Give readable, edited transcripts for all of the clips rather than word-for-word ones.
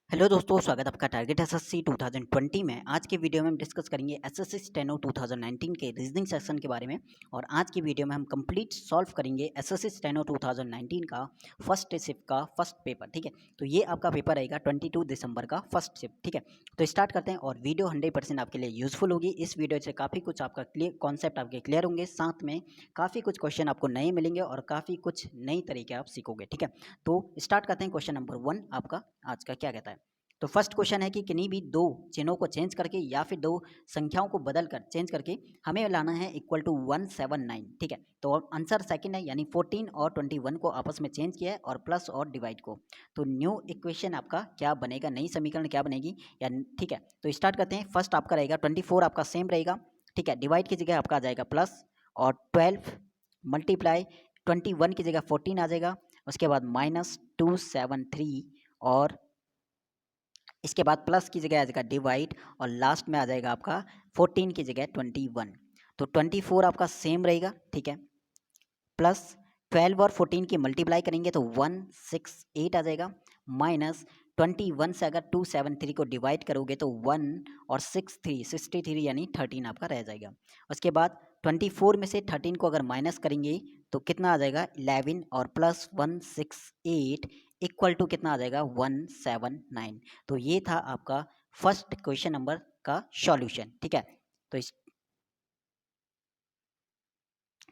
Hello दोस्तों, स्वागत है आपका टारगेट एसएससी 2020 में। आज के वीडियो में हम डिस्कस करेंगे एसएससी स्टेनो 2019 के रीजनिंग सेक्शन के बारे में। और आज की वीडियो में हम कंप्लीट सॉल्व करेंगे एसएससी स्टेनो 2019 का फर्स्ट शिफ्ट का फर्स्ट पेपर। ठीक है, तो ये आपका पेपर रहेगा 22 दिसंबर का फर्स्ट शिफ्ट। ठीक है, तो स्टार्ट करते हैं और वीडियो 100% आपके लिए यूजफुल होगी। इस वीडियो से काफ़ी कुछ आपका क्लियर कॉन्सेप्ट आपके क्लियर होंगे, साथ में काफ़ी कुछ क्वेश्चन आपको नए मिलेंगे और काफ़ी कुछ नई तरीके आप सीखोगे। ठीक है, तो स्टार्ट करते हैं। क्वेश्चन नंबर 1 आपका आज का क्या कहता है। तो फर्स्ट क्वेश्चन है कि किन्हीं भी दो चिन्हों को चेंज करके या फिर दो संख्याओं को बदल कर चेंज करके हमें लाना है इक्वल टू 179। ठीक है, तो आंसर सेकंड है, यानी 14 और 21 को आपस में चेंज किया है और प्लस और डिवाइड को। तो न्यू इक्वेशन आपका क्या बनेगा, नई समीकरण क्या बनेगी या। ठीक है, तो स्टार्ट करते हैं। फर्स्ट आपका रहेगा 24 आपका सेम रहेगा। ठीक है, डिवाइड की जगह आपका आ जाएगा प्लस, और 12 मल्टीप्लाई 21 की जगह 14 आ जाएगा। उसके बाद -273 और इसके बाद प्लस की जगह आ जाएगा डिवाइड, और लास्ट में आ जाएगा आपका 14 की जगह 21। तो 24 आपका सेम रहेगा। ठीक है, प्लस 12 और 14 की मल्टीप्लाई करेंगे तो 168 आ जाएगा, माइनस 21 से अगर 273 को डिवाइड करोगे तो 1 और 63 यानी 13 आपका रह जाएगा। उसके बाद 24 में से 13 को अगर माइनस करेंगे तो कितना आ जाएगा 11, और प्लस 168 इक्वल टू कितना आ जाएगा 179। तो ये था आपका फर्स्ट क्वेश्चन नंबर का सॉल्यूशन। ठीक है,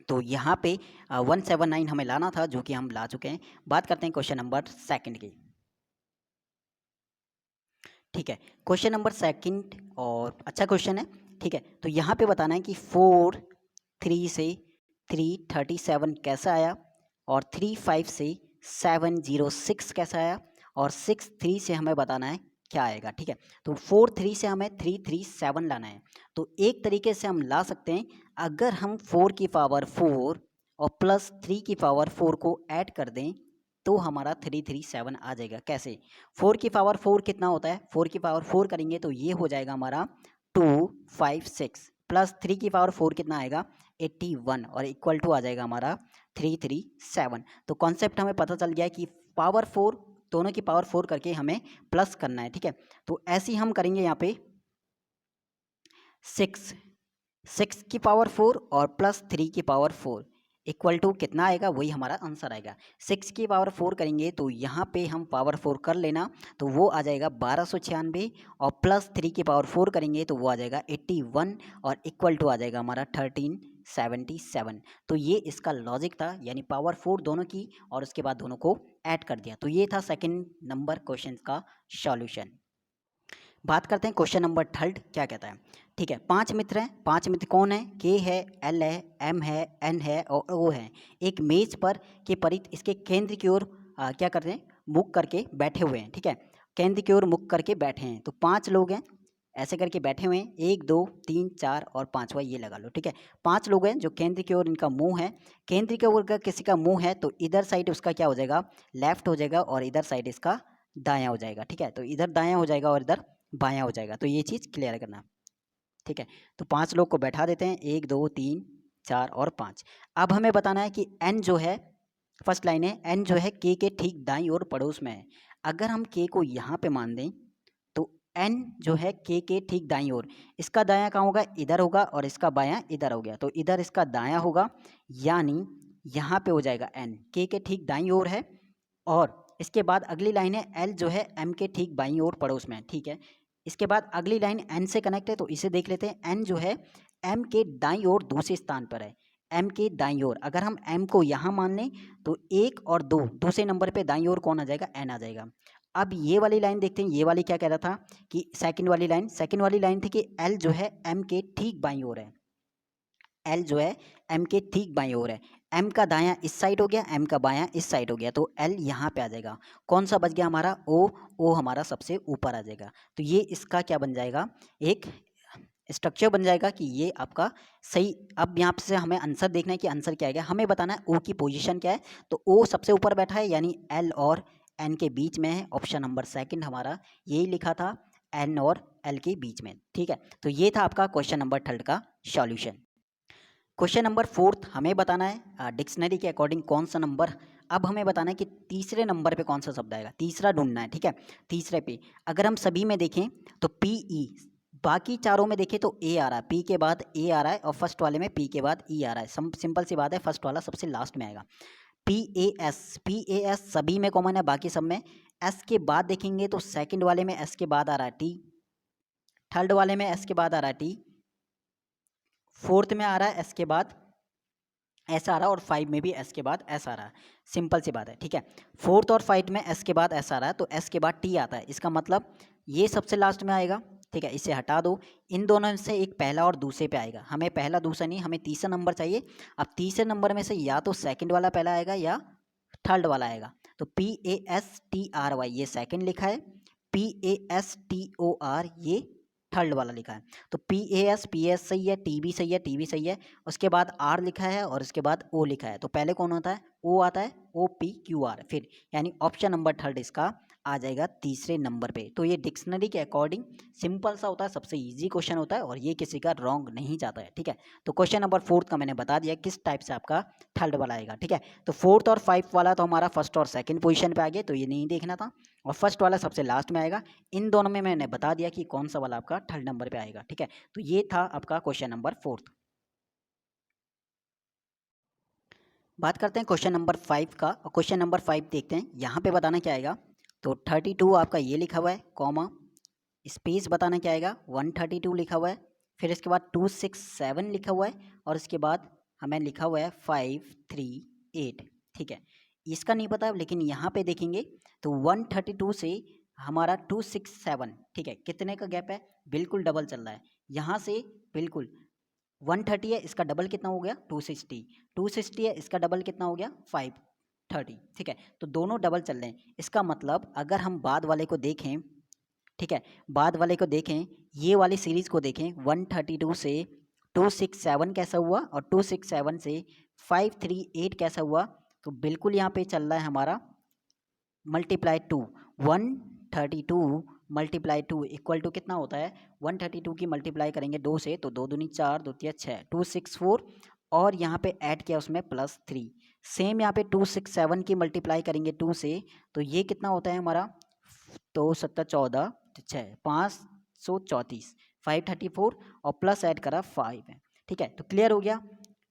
तो यहाँ पे 179 हमें लाना था, जो कि हम ला चुके हैं। बात करते हैं क्वेश्चन नंबर सेकंड की। ठीक है, क्वेश्चन नंबर सेकंड और अच्छा क्वेश्चन है। ठीक है, तो यहाँ पे बताना है कि 4 3 से 337 कैसा आया, और 35 से 706 कैसा आया, और 63 से हमें बताना है क्या आएगा। ठीक है, तो 43 से हमें 337 लाना है। तो एक तरीके से हम ला सकते हैं, अगर हम 4 की पावर 4 और प्लस 3 की पावर 4 को ऐड कर दें तो हमारा 337 आ जाएगा। कैसे? 4 की पावर 4 कितना होता है, 4 की पावर 4 करेंगे तो ये हो जाएगा हमारा 256, प्लस 3 की पावर 4 कितना आएगा 81, और इक्वल टू आ जाएगा हमारा 337। तो कॉन्सेप्ट हमें पता चल गया है कि पावर 4, दोनों की पावर 4 करके हमें प्लस करना है। ठीक है, तो ऐसे ही हम करेंगे यहाँ पे 6 की पावर 4 और प्लस 3 की पावर 4 इक्वल टू कितना आएगा, वही हमारा आंसर आएगा। 6 की पावर 4 करेंगे तो यहाँ पे हम पावर 4 कर लेना, तो वो आ जाएगा 1296, और प्लस 3 की पावर 4 करेंगे तो वो आ जाएगा 81, और इक्वल टू आ जाएगा हमारा 1377। तो ये इसका लॉजिक था, यानी पावर 4 दोनों की और उसके बाद दोनों को ऐड कर दिया। तो ये था सेकेंड नंबर क्वेश्चन का सॉल्यूशन। बात करते हैं क्वेश्चन नंबर थर्ड क्या कहता है। ठीक है, 5 मित्र हैं। 5 मित्र कौन है? के है, एल है, एम है, एन है और ओ है। एक मेज पर के परित इसके केंद्र की ओर क्या करते हैं, मुख करके बैठे हुए हैं। ठीक है, केंद्र की ओर मुख करके बैठे हैं। तो 5 लोग हैं, ऐसे करके बैठे हुए हैं, 1 2 3 4 और 5वां ये लगा लो। ठीक है, 5 लोग हैं जो केंद्र की ओर इनका मुंह है। केंद्र की ओर का किसी का मुंह है तो इधर साइड उसका क्या हो जाएगा, लेफ्ट हो जाएगा, और इधर साइड इसका दायां हो जाएगा। ठीक है, तो इधर दायां हो जाएगा और इधर बायां हो जाएगा। तो ये चीज़ क्लियर करना। ठीक है, तो 5 लोग को बैठा देते हैं, 1 2 3 4 और 5। अब हमें बताना है कि एन जो है, फर्स्ट लाइन है, एन जो है के ठीक दाईं ओर पड़ोस में है। अगर हम के को यहाँ पे मान दें तो एन जो है के ठीक दाईं ओर, इसका दायां कहाँ होगा, इधर होगा, और इसका बायां इधर हो गया, तो इधर इसका दायां होगा, यानी यहाँ पे हो जाएगा एन के ठीक दाईं ओर है। और इसके बाद अगली लाइन है, एल जो है एम के ठीक बाईं ओर पड़ोस में है। ठीक है, इसके बाद अगली लाइन एन से कनेक्ट है, तो इसे देख लेते हैं। एन जो है एम के दाईं ओर दूसरे स्थान पर है, एम के दाईं ओर। अगर हम एम को यहाँ मान लें तो 1 और 2 दूसरे नंबर पे दाईं ओर कौन आ जाएगा, एन आ जाएगा। अब ये वाली लाइन देखते हैं, ये वाली क्या कह रहा था कि सेकंड वाली लाइन थी कि एल जो है एम के ठीक बाईं ओर है। एल जो है एम के ठीक बाईं ओर है। एम का दायां इस साइड हो गया, एम का बायां इस साइड हो गया, तो एल यहाँ पे आ जाएगा। कौन सा बच गया हमारा, ओ। ओ हमारा सबसे ऊपर आ जाएगा। तो ये इसका क्या बन जाएगा, एक स्ट्रक्चर बन जाएगा कि ये आपका सही। अब यहाँ से हमें आंसर देखना है कि आंसर क्या आएगा। हमें बताना है ओ की पोजीशन क्या है, तो ओ सबसे ऊपर बैठा है, यानी एल और एन के बीच में है। ऑप्शन नंबर सेकंड हमारा यही लिखा था, एन और एल के बीच में। ठीक है, तो ये था आपका क्वेश्चन नंबर थर्ड का सॉल्यूशन। क्वेश्चन नंबर 4 हमें बताना है डिक्शनरी के अकॉर्डिंग कौन सा नंबर। अब हमें बताना है कि तीसरे नंबर पे कौन सा शब्द आएगा, तीसरा ढूंढना है। ठीक है, तीसरे पे अगर हम सभी में देखें तो पी ई, बाकी चारों में देखें तो ए आ रहा है, पी के बाद ए आ रहा है और फर्स्ट वाले में पी के बाद ई आ रहा है। सिंपल सी बात है, फर्स्ट वाला सबसे लास्ट में आएगा। पी ए एस सभी में कॉमन है, बाकी सब में। एस के बाद देखेंगे तो सेकंड वाले में एस के बाद आ रहा है टी, थर्ड वाले में एस के बाद आ रहा है टी, फोर्थ में आ रहा है एस के बाद एस आ रहा है और 5 में भी एस के बाद एस आ रहा है। सिंपल सी बात है। ठीक है, फोर्थ और 5 में एस के बाद एस आ रहा है तो एस के बाद टी आता है, इसका मतलब ये सबसे लास्ट में आएगा। ठीक है, इसे हटा दो। इन दोनों में से एक पहला और दूसरे पे आएगा, हमें पहला दूसरा नहीं, हमें तीसरा नंबर चाहिए। अब तीसरे नंबर में से या तो सेकंड वाला पहला आएगा या थर्ड वाला आएगा। तो PASTRY ये सेकंड लिखा है, PASTOR ये थर्ड वाला लिखा है। तो PAS सही है, TB सही है, TB सही है, उसके बाद R लिखा है और उसके बाद O लिखा है। तो पहले कौन होता है, O आता है, OPQR फिर, यानी ऑप्शन नंबर थर्ड इसका आ जाएगा तीसरे नंबर पे। तो ये डिक्शनरी के अकॉर्डिंग सिंपल सा होता है, सबसे इजी क्वेश्चन होता है और ये किसी का रॉन्ग नहीं जाता है। ठीक है, तो क्वेश्चन नंबर 4 का मैंने बता दिया किस टाइप से आपका थर्ड वाला आएगा। ठीक है, तो 4 और 5 वाला तो हमारा फर्स्ट और सेकंड पोजीशन पे आ गया, तो ये नहीं देखना था, और फर्स्ट वाला सबसे लास्ट में आएगा। इन दोनों में मैंने बता दिया कि कौन सा वाला आपका थर्ड नंबर पे आएगा। ठीक है, तो ये था आपका क्वेश्चन नंबर 4। बात करते हैं क्वेश्चन नंबर 5 का, और क्वेश्चन नंबर 5 देखते हैं यहाँ पे बताना क्या आएगा। तो 32 आपका ये लिखा हुआ है, कॉमा स्पेस बताना क्या आएगा, 132 लिखा हुआ है, फिर इसके बाद 267 लिखा हुआ है, और इसके बाद हमें लिखा हुआ है 538। ठीक है, इसका नहीं पता, लेकिन यहाँ पे देखेंगे तो 132 से हमारा 267, ठीक है, कितने का गैप है, बिल्कुल डबल चल रहा है। यहाँ से बिल्कुल 130 है, इसका डबल कितना हो गया 260, 260 है, इसका डबल कितना हो गया 530। ठीक है, तो दोनों डबल चल रहे हैं, इसका मतलब अगर हम बाद वाले को देखें, ठीक है, बाद वाले को देखें, ये वाली सीरीज को देखें, 132 से 267 कैसा हुआ और 267 से 538 कैसा हुआ, तो बिल्कुल यहाँ पे चल रहा है हमारा मल्टीप्लाई 2, 132 मल्टीप्लाई 2 इक्वल टू कितना होता है, 132 की मल्टीप्लाई करेंगे 2 से तो 2 दूनी 4, 2 तिया 6, 264, और यहाँ पे ऐड किया उसमें +3। सेम यहाँ पे 267 की मल्टीप्लाई करेंगे 2 से तो ये कितना होता है हमारा, तो 7 14 6 534, 534 और प्लस ऐड करा 5 है। ठीक है, तो क्लियर हो गया।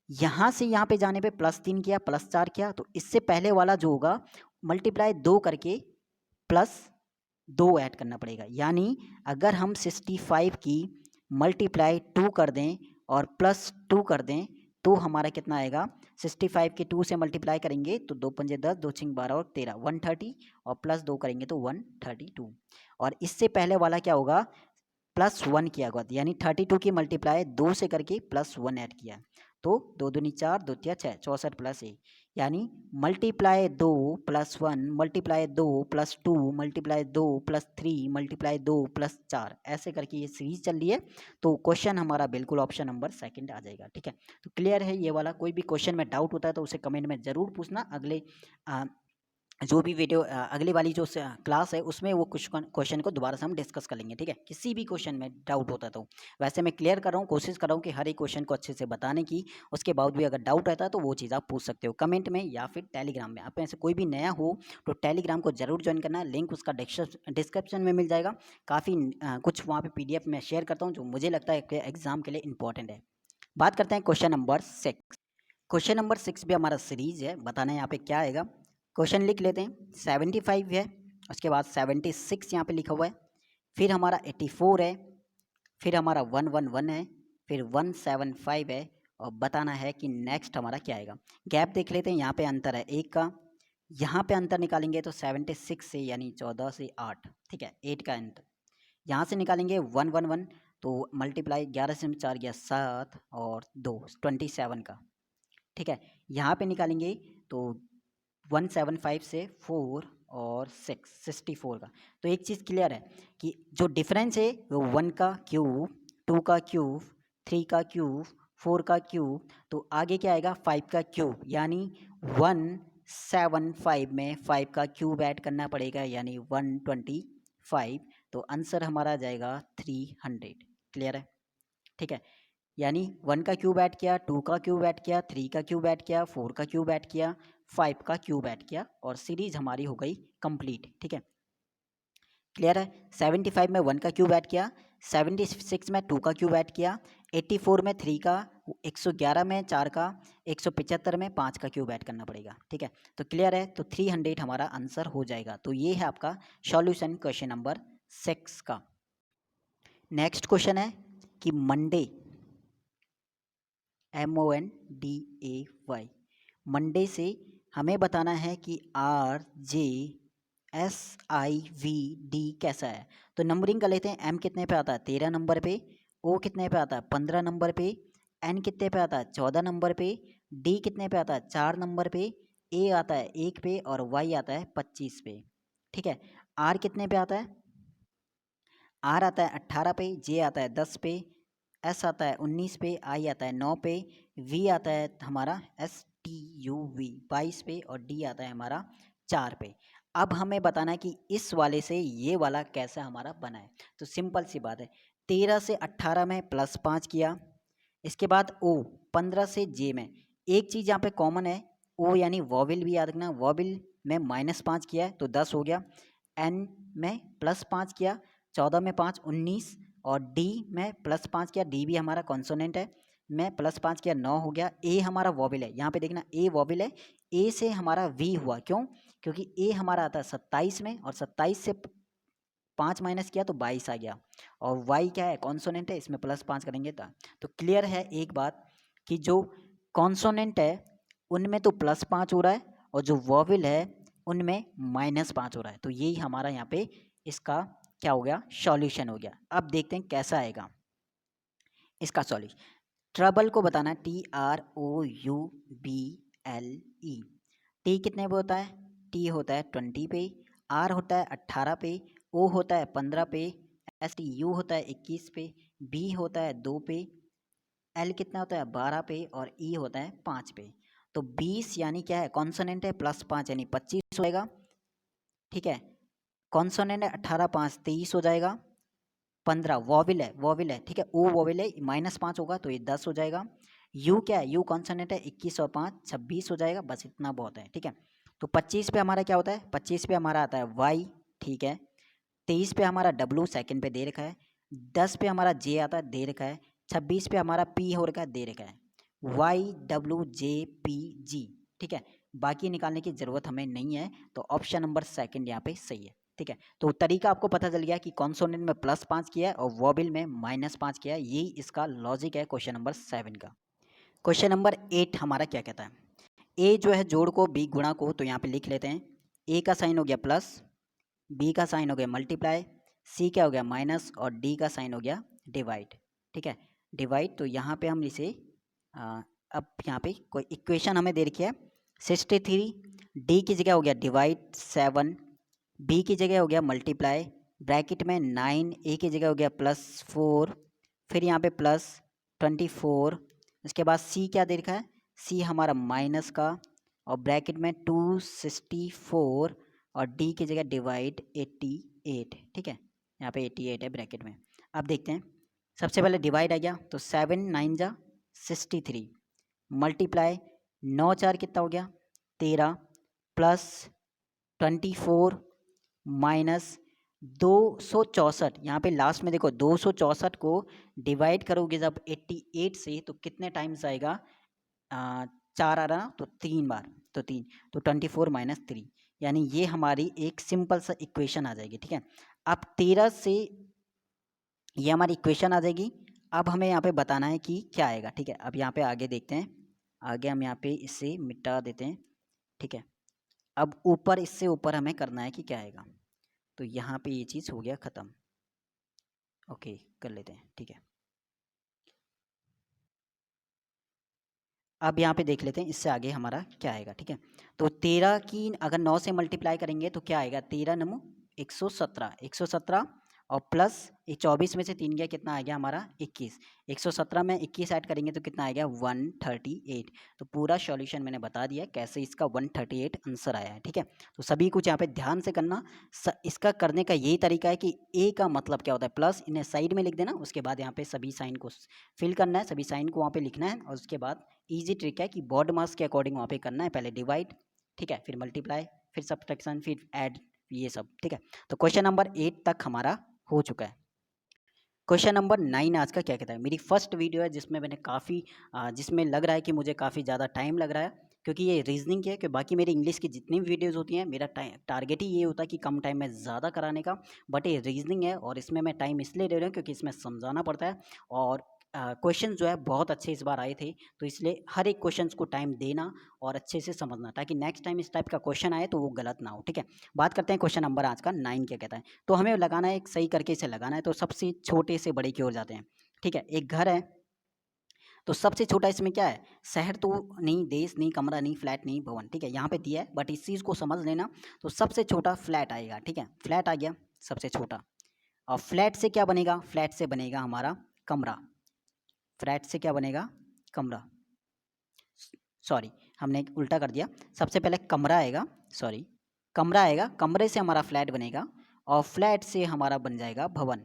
यहाँ से यहाँ पे जाने पे +3 किया, +4 किया, तो इससे पहले वाला जो होगा मल्टीप्लाई 2 करके +2 ऐड करना पड़ेगा। यानी अगर हम 65 की मल्टीप्लाई 2 कर दें और +2 कर दें तो हमारा कितना आएगा, 65 के 2 से मल्टीप्लाई करेंगे तो 2 पंजे 10, 2 छिंग 12 और 13, 130, और +2 करेंगे तो 132। और इससे पहले वाला क्या होगा, +1 किया होगा, यानी 32 की मल्टीप्लाई 2 से करके +1 ऐड किया, तो 2 दूनी 4, 2 तिया 6, 64 +1, यानी मल्टीप्लाई 2 +1 मल्टीप्लाई 2 +2 मल्टीप्लाई 2 +3 मल्टीप्लाई 2 +4, ऐसे करके ये सीरीज चल रही है। तो क्वेश्चन हमारा बिल्कुल ऑप्शन नंबर सेकंड आ जाएगा। ठीक है, तो क्लियर है ये वाला। कोई भी क्वेश्चन में डाउट होता है तो उसे कमेंट में ज़रूर पूछना, अगले जो भी वीडियो अगली वाली जो क्लास है उसमें वो कुछ क्वेश्चन को दोबारा से हम डिस्कस कर लेंगे। ठीक है, किसी भी क्वेश्चन में डाउट होता है तो वैसे मैं क्लियर कर रहा हूँ, कोशिश कर रहा हूँ कि हर एक क्वेश्चन को अच्छे से बताने की। उसके बाद भी अगर डाउट रहता है तो वो चीज़ आप पूछ सकते हो कमेंट में या फिर टेलीग्राम में। आप में से कोई भी नया हो तो टेलीग्राम को जरूर ज्वाइन करना, लिंक उसका डिस्क्रिप्शन में मिल जाएगा। काफ़ी कुछ वहाँ पर PDF में शेयर करता हूँ जो मुझे लगता है कि एग्जाम के लिए इंपॉर्टेंट है। बात करते हैं क्वेश्चन नंबर 6। क्वेश्चन नंबर 6 भी हमारा सीरीज है, बताना है यहाँ पे क्या आएगा। क्वेश्चन लिख लेते हैं, 75 है, उसके बाद 76 यहाँ पे लिखा हुआ है, फिर हमारा 84 है, फिर हमारा 111 है, फिर 175 है, और बताना है कि नेक्स्ट हमारा क्या आएगा। गैप देख लेते हैं, यहाँ पे अंतर है 1 का, यहाँ पे अंतर निकालेंगे तो 76 से यानी 14 से 8, ठीक है, 8 का अंतर। यहाँ से निकालेंगे 111 तो मल्टीप्लाई 11 से 4 गया 7 और 2 27 का। ठीक है, यहाँ पे निकालेंगे तो 175 से 4 और 6 64 का। तो एक चीज़ क्लियर है कि जो डिफरेंस है वो 1 का क्यूब, 2 का क्यूब, 3 का क्यूब, 4 का क्यूब, तो आगे क्या आएगा 5 का क्यूब, यानी 175 में 5 का क्यूब ऐड करना पड़ेगा यानी 125। तो आंसर हमारा आ जाएगा 300। क्लियर है, ठीक है। यानी 1 का क्यूब ऐड किया, 2 का क्यूब ऐड किया, 3 का क्यूब ऐड किया, 4 का क्यूब ऐड किया, 5 का क्यूब ऐड किया और सीरीज हमारी हो गई कंप्लीट। ठीक है, क्लियर है। 75 में 1 का क्यूब ऐड किया, 76 में 2 का क्यूब ऐड किया, 84 में 3 का, 111 में 4 का, 175 में 5 का क्यूब ऐड करना पड़ेगा। ठीक है, तो क्लियर है, तो 300 हमारा आंसर हो जाएगा। तो ये है आपका सॉल्यूशन क्वेश्चन नंबर 6 का। नेक्स्ट क्वेश्चन है कि मंडे, MONDAY, मंडे से हमें बताना है कि RJSIVD कैसा है। तो नंबरिंग कर लेते हैं। M कितने पे आता है? 13 नंबर पे। O कितने पे आता है? 15 नंबर पे। N कितने पे आता है? 14 नंबर पे। D कितने पे आता है? 4 नंबर पे। A आता है 1 पे और Y आता है 25 पे। ठीक है, R कितने पे आता है? R आता है 18 पे, J आता है 10 पे, S आता है 19 पे, I आता है 9 पे, V आता है हमारा STUV 22 पे और D आता है हमारा 4 पे। अब हमें बताना है कि इस वाले से ये वाला कैसा हमारा बना है। तो सिंपल सी बात है, 13 से 18 में +5 किया, इसके बाद O 15 से J में एक चीज़ यहाँ पे कॉमन है, O यानी वॉविल भी याद रखना, वॉविल में -5 किया है तो 10 हो गया, N में +5 किया, 14 में 5 19 और D में +5 किया, D भी हमारा कॉन्सोनेंट है, में +5 किया 9 हो गया। A हमारा वॉविल है, यहाँ पे देखना A वॉविल है, A से हमारा V हुआ, क्यों? क्योंकि A हमारा आता है 27 में और 27 से 5 माइनस किया तो 22 आ गया और Y क्या है? कॉन्सोनेंट है, इसमें +5 करेंगे तो क्लियर है एक बात कि जो कॉन्सोनेंट है उनमें तो +5 हो रहा है और जो वॉविल है उनमें -5 हो रहा है। तो यही हमारा यहाँ पे इसका क्या हो गया? सॉल्यूशन हो गया। अब देखते हैं कैसा आएगा इसका सॉल्यूशन। ट्रबल को बताना है, TROUBLE। T कितने पे होता है? T होता है 20 पे, R होता है 18 पे, O होता है 15 पे, STU होता है 21 पे, B होता है 2 पे, L कितना होता है? 12 पे और E होता है 5 पे। तो 20 यानी क्या है? कॉन्सोनेंट है, +5 यानी 25 हो जाएगा। ठीक है, कॉन्सोनेंट है 18 5 23 हो जाएगा। 15 वॉविल है। ठीक है, O वॉविल है, -5 होगा तो ये 10 हो जाएगा। U क्या है? U कॉन्सोनेंट है, 21 और 5 26 हो जाएगा, बस इतना बहुत है। ठीक है, तो 25 पे हमारा क्या होता है? 25 पे हमारा आता है Y। ठीक है, 23 पे हमारा W सेकंड पे दे रखा है, 10 पे हमारा J आता है, दे रखा है, 26 पे हमारा P हो रखा है, दे रखा है, YWJPG। ठीक है, बाकी निकालने की ज़रूरत हमें नहीं है, तो ऑप्शन नंबर सेकंड यहाँ पे सही है। ठीक है, तो तरीका आपको पता चल गया कि कॉन्सोनेंट में +5 किया है और वॉबिल में -5 किया है, यही इसका लॉजिक है क्वेश्चन नंबर 7 का। क्वेश्चन नंबर 8 हमारा क्या कहता है? ए जो है जोड़ को, बी गुणा को, तो यहाँ पे लिख लेते हैं। ए का साइन हो गया प्लस, बी का साइन हो गया मल्टीप्लाई, सी क्या हो गया माइनस और डी का साइन हो गया डिवाइड। ठीक है, डिवाइड, तो यहाँ पे हम इसे अब यहाँ पे कोई इक्वेशन हमें दे रखी है 63, डी की जगह हो गया डिवाइड 7, बी की जगह हो गया मल्टीप्लाई, ब्रैकेट में 9, ए की जगह हो गया +4, फिर यहाँ पे +24, इसके बाद सी क्या दे रखा है? सी हमारा माइनस का और ब्रैकेट में 264 और डी की जगह डिवाइड 88। ठीक है, यहाँ पे 88 है ब्रैकेट में। अब देखते हैं, सबसे पहले डिवाइड आ गया तो 7 9 जा 63, मल्टीप्लाई 9 4 कितना हो गया 13, +24 माइनस 264, यहाँ पे लास्ट में देखो 264 को डिवाइड करोगे जब 88 से तो कितने टाइम्स आएगा? 4 आ रहा तो 3 बार, तो 3, तो 24 - 3, यानी ये हमारी एक सिंपल सा इक्वेशन आ जाएगी। ठीक है, अब 13 से ये हमारी इक्वेशन आ जाएगी। अब हमें यहाँ पे बताना है कि क्या आएगा। ठीक है, अब यहाँ पे आगे देखते हैं, आगे हम यहाँ पे इसे मिटा देते हैं। ठीक है, अब ऊपर, इससे ऊपर हमें करना है कि क्या आएगा, तो यहाँ पे ये चीज़ हो गया ख़त्म। ओके, कर लेते हैं। ठीक है, अब यहाँ पे देख लेते हैं इससे आगे हमारा क्या आएगा। ठीक है, तो 13 की अगर 9 से मल्टीप्लाई करेंगे तो क्या आएगा? 13 9 117, 117 और प्लस ये 24 में से 3 गया, कितना आ गया हमारा 21। 117 में 21 ऐड करेंगे तो कितना आ गया 138। तो पूरा सॉल्यूशन मैंने बता दिया कैसे इसका 138 आंसर आया है। ठीक है, तो सभी कुछ यहाँ पे ध्यान से करना। इसका करने का यही तरीका है कि ए का मतलब क्या होता है प्लस, इन्हें साइड में लिख देना, उसके बाद यहाँ पे सभी साइन को फिल करना है, सभी साइन को वहाँ पे लिखना है, और उसके बाद ईजी ट्रिक है कि बॉड मास के अकॉर्डिंग वहाँ पे करना है, पहले डिवाइड, ठीक है, फिर मल्टीप्लाई, फिर सब्ट्रैक्शन, फिर ऐड, ये सब। ठीक है, तो क्वेश्चन नंबर 8 तक हमारा हो चुका है। क्वेश्चन नंबर 9 आज का क्या कहता है। मेरी फर्स्ट वीडियो है जिसमें मैंने काफ़ी जिसमें लग रहा है कि मुझे काफ़ी ज़्यादा टाइम लग रहा है, क्योंकि ये रीजनिंग की है। कि बाकी मेरी इंग्लिश की जितनी भी वीडियोज़ होती हैं मेरा टारगेट ही ये होता है कि कम टाइम में ज़्यादा कराने का, बट ये रीजनिंग है और इसमें मैं टाइम इसलिए ले रहा हूँ क्योंकि इसमें समझाना पड़ता है, और क्वेश्चन जो है बहुत अच्छे इस बार आए थे, तो इसलिए हर एक क्वेश्चन को टाइम देना और अच्छे से समझना, ताकि नेक्स्ट टाइम इस टाइप का क्वेश्चन आए तो वो गलत ना हो। ठीक है, बात करते हैं क्वेश्चन नंबर आज का 9 क्या कहता है। तो हमें लगाना है, एक सही करके इसे लगाना है, तो सबसे छोटे से बड़े की ओर जाते हैं। ठीक है, एक घर है, तो सबसे छोटा इसमें क्या है, शहर तो नहीं, देश नहीं, कमरा नहीं, फ्लैट नहीं, भवन। ठीक है, यहाँ पे दिया है बट इस चीज़ को समझ लेना। तो सबसे छोटा फ्लैट आएगा। ठीक है, फ्लैट आ गया सबसे छोटा, और फ्लैट से क्या बनेगा, फ्लैट से बनेगा हमारा कमरा। फ्लैट से क्या बनेगा, कमरा, सॉरी हमने उल्टा कर दिया, सबसे पहले कमरा आएगा, सॉरी कमरा आएगा, कमरे से हमारा फ्लैट बनेगा, और फ्लैट से हमारा बन जाएगा भवन।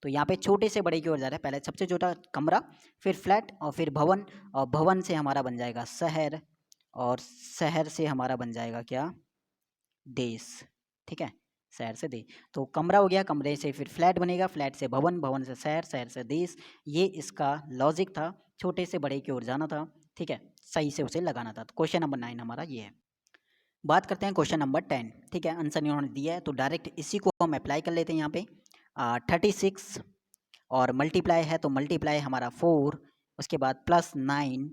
तो यहाँ पे छोटे से बड़े की ओर जा रहा है, पहले सबसे छोटा कमरा, फिर फ्लैट, और फिर भवन, और भवन से हमारा बन जाएगा शहर, और शहर से हमारा बन जाएगा क्या, देश। ठीक है, शहर से देश, तो कमरा हो गया, कमरे से फिर फ्लैट बनेगा, फ्लैट से भवन, भवन से शहर, शहर से देश। ये इसका लॉजिक था, छोटे से बड़े की ओर जाना था। ठीक है, सही से उसे लगाना था। तो क्वेश्चन नंबर 9 हमारा ये है। बात करते हैं क्वेश्चन नंबर 10। ठीक है, आंसर इन्होंने दिया है तो डायरेक्ट इसी को हम अप्लाई कर लेते हैं यहाँ पे। 36 और मल्टीप्लाई है, तो मल्टीप्लाई हमारा 4, उसके बाद +9,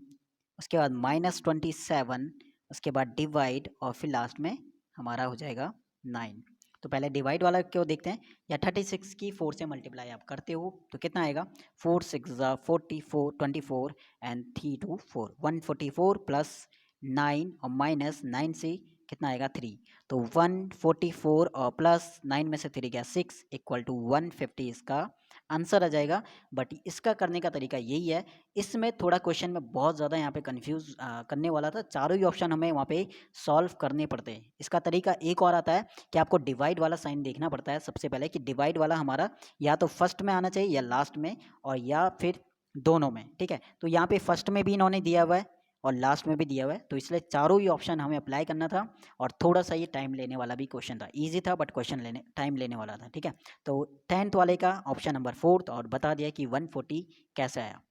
उसके बाद -27, उसके बाद डिवाइड, और फिर लास्ट में हमारा हो जाएगा 9। तो पहले डिवाइड वाला क्यों देखते हैं, या 36 की 4 से मल्टीप्लाई आप करते हो तो कितना आएगा, 4 6 44 24 एंड 3 2 4, 144 प्लस 9 और -9 से कितना आएगा 3, तो 144 और +9 में से 3 गया 6 इक्वल टू 150 इसका आंसर आ जाएगा। बट इसका करने का तरीका यही है, इसमें थोड़ा क्वेश्चन में बहुत ज़्यादा यहाँ पे कंफ्यूज करने वाला था, चारों ही ऑप्शन हमें वहाँ पे सॉल्व करने पड़ते हैं। इसका तरीका एक और आता है कि आपको डिवाइड वाला साइन देखना पड़ता है सबसे पहले, कि डिवाइड वाला हमारा या तो फर्स्ट में आना चाहिए या लास्ट में, और या फिर दोनों में। ठीक है, तो यहाँ पे फर्स्ट में भी इन्होंने दिया हुआ है और लास्ट में भी दिया हुआ है, तो इसलिए चारों ही ऑप्शन हमें अप्लाई करना था, और थोड़ा सा ये टाइम लेने वाला भी क्वेश्चन था। इजी था बट क्वेश्चन टाइम लेने वाला था। ठीक है, तो 10th वाले का ऑप्शन नंबर 4, और बता दिया कि 140 कैसे आया।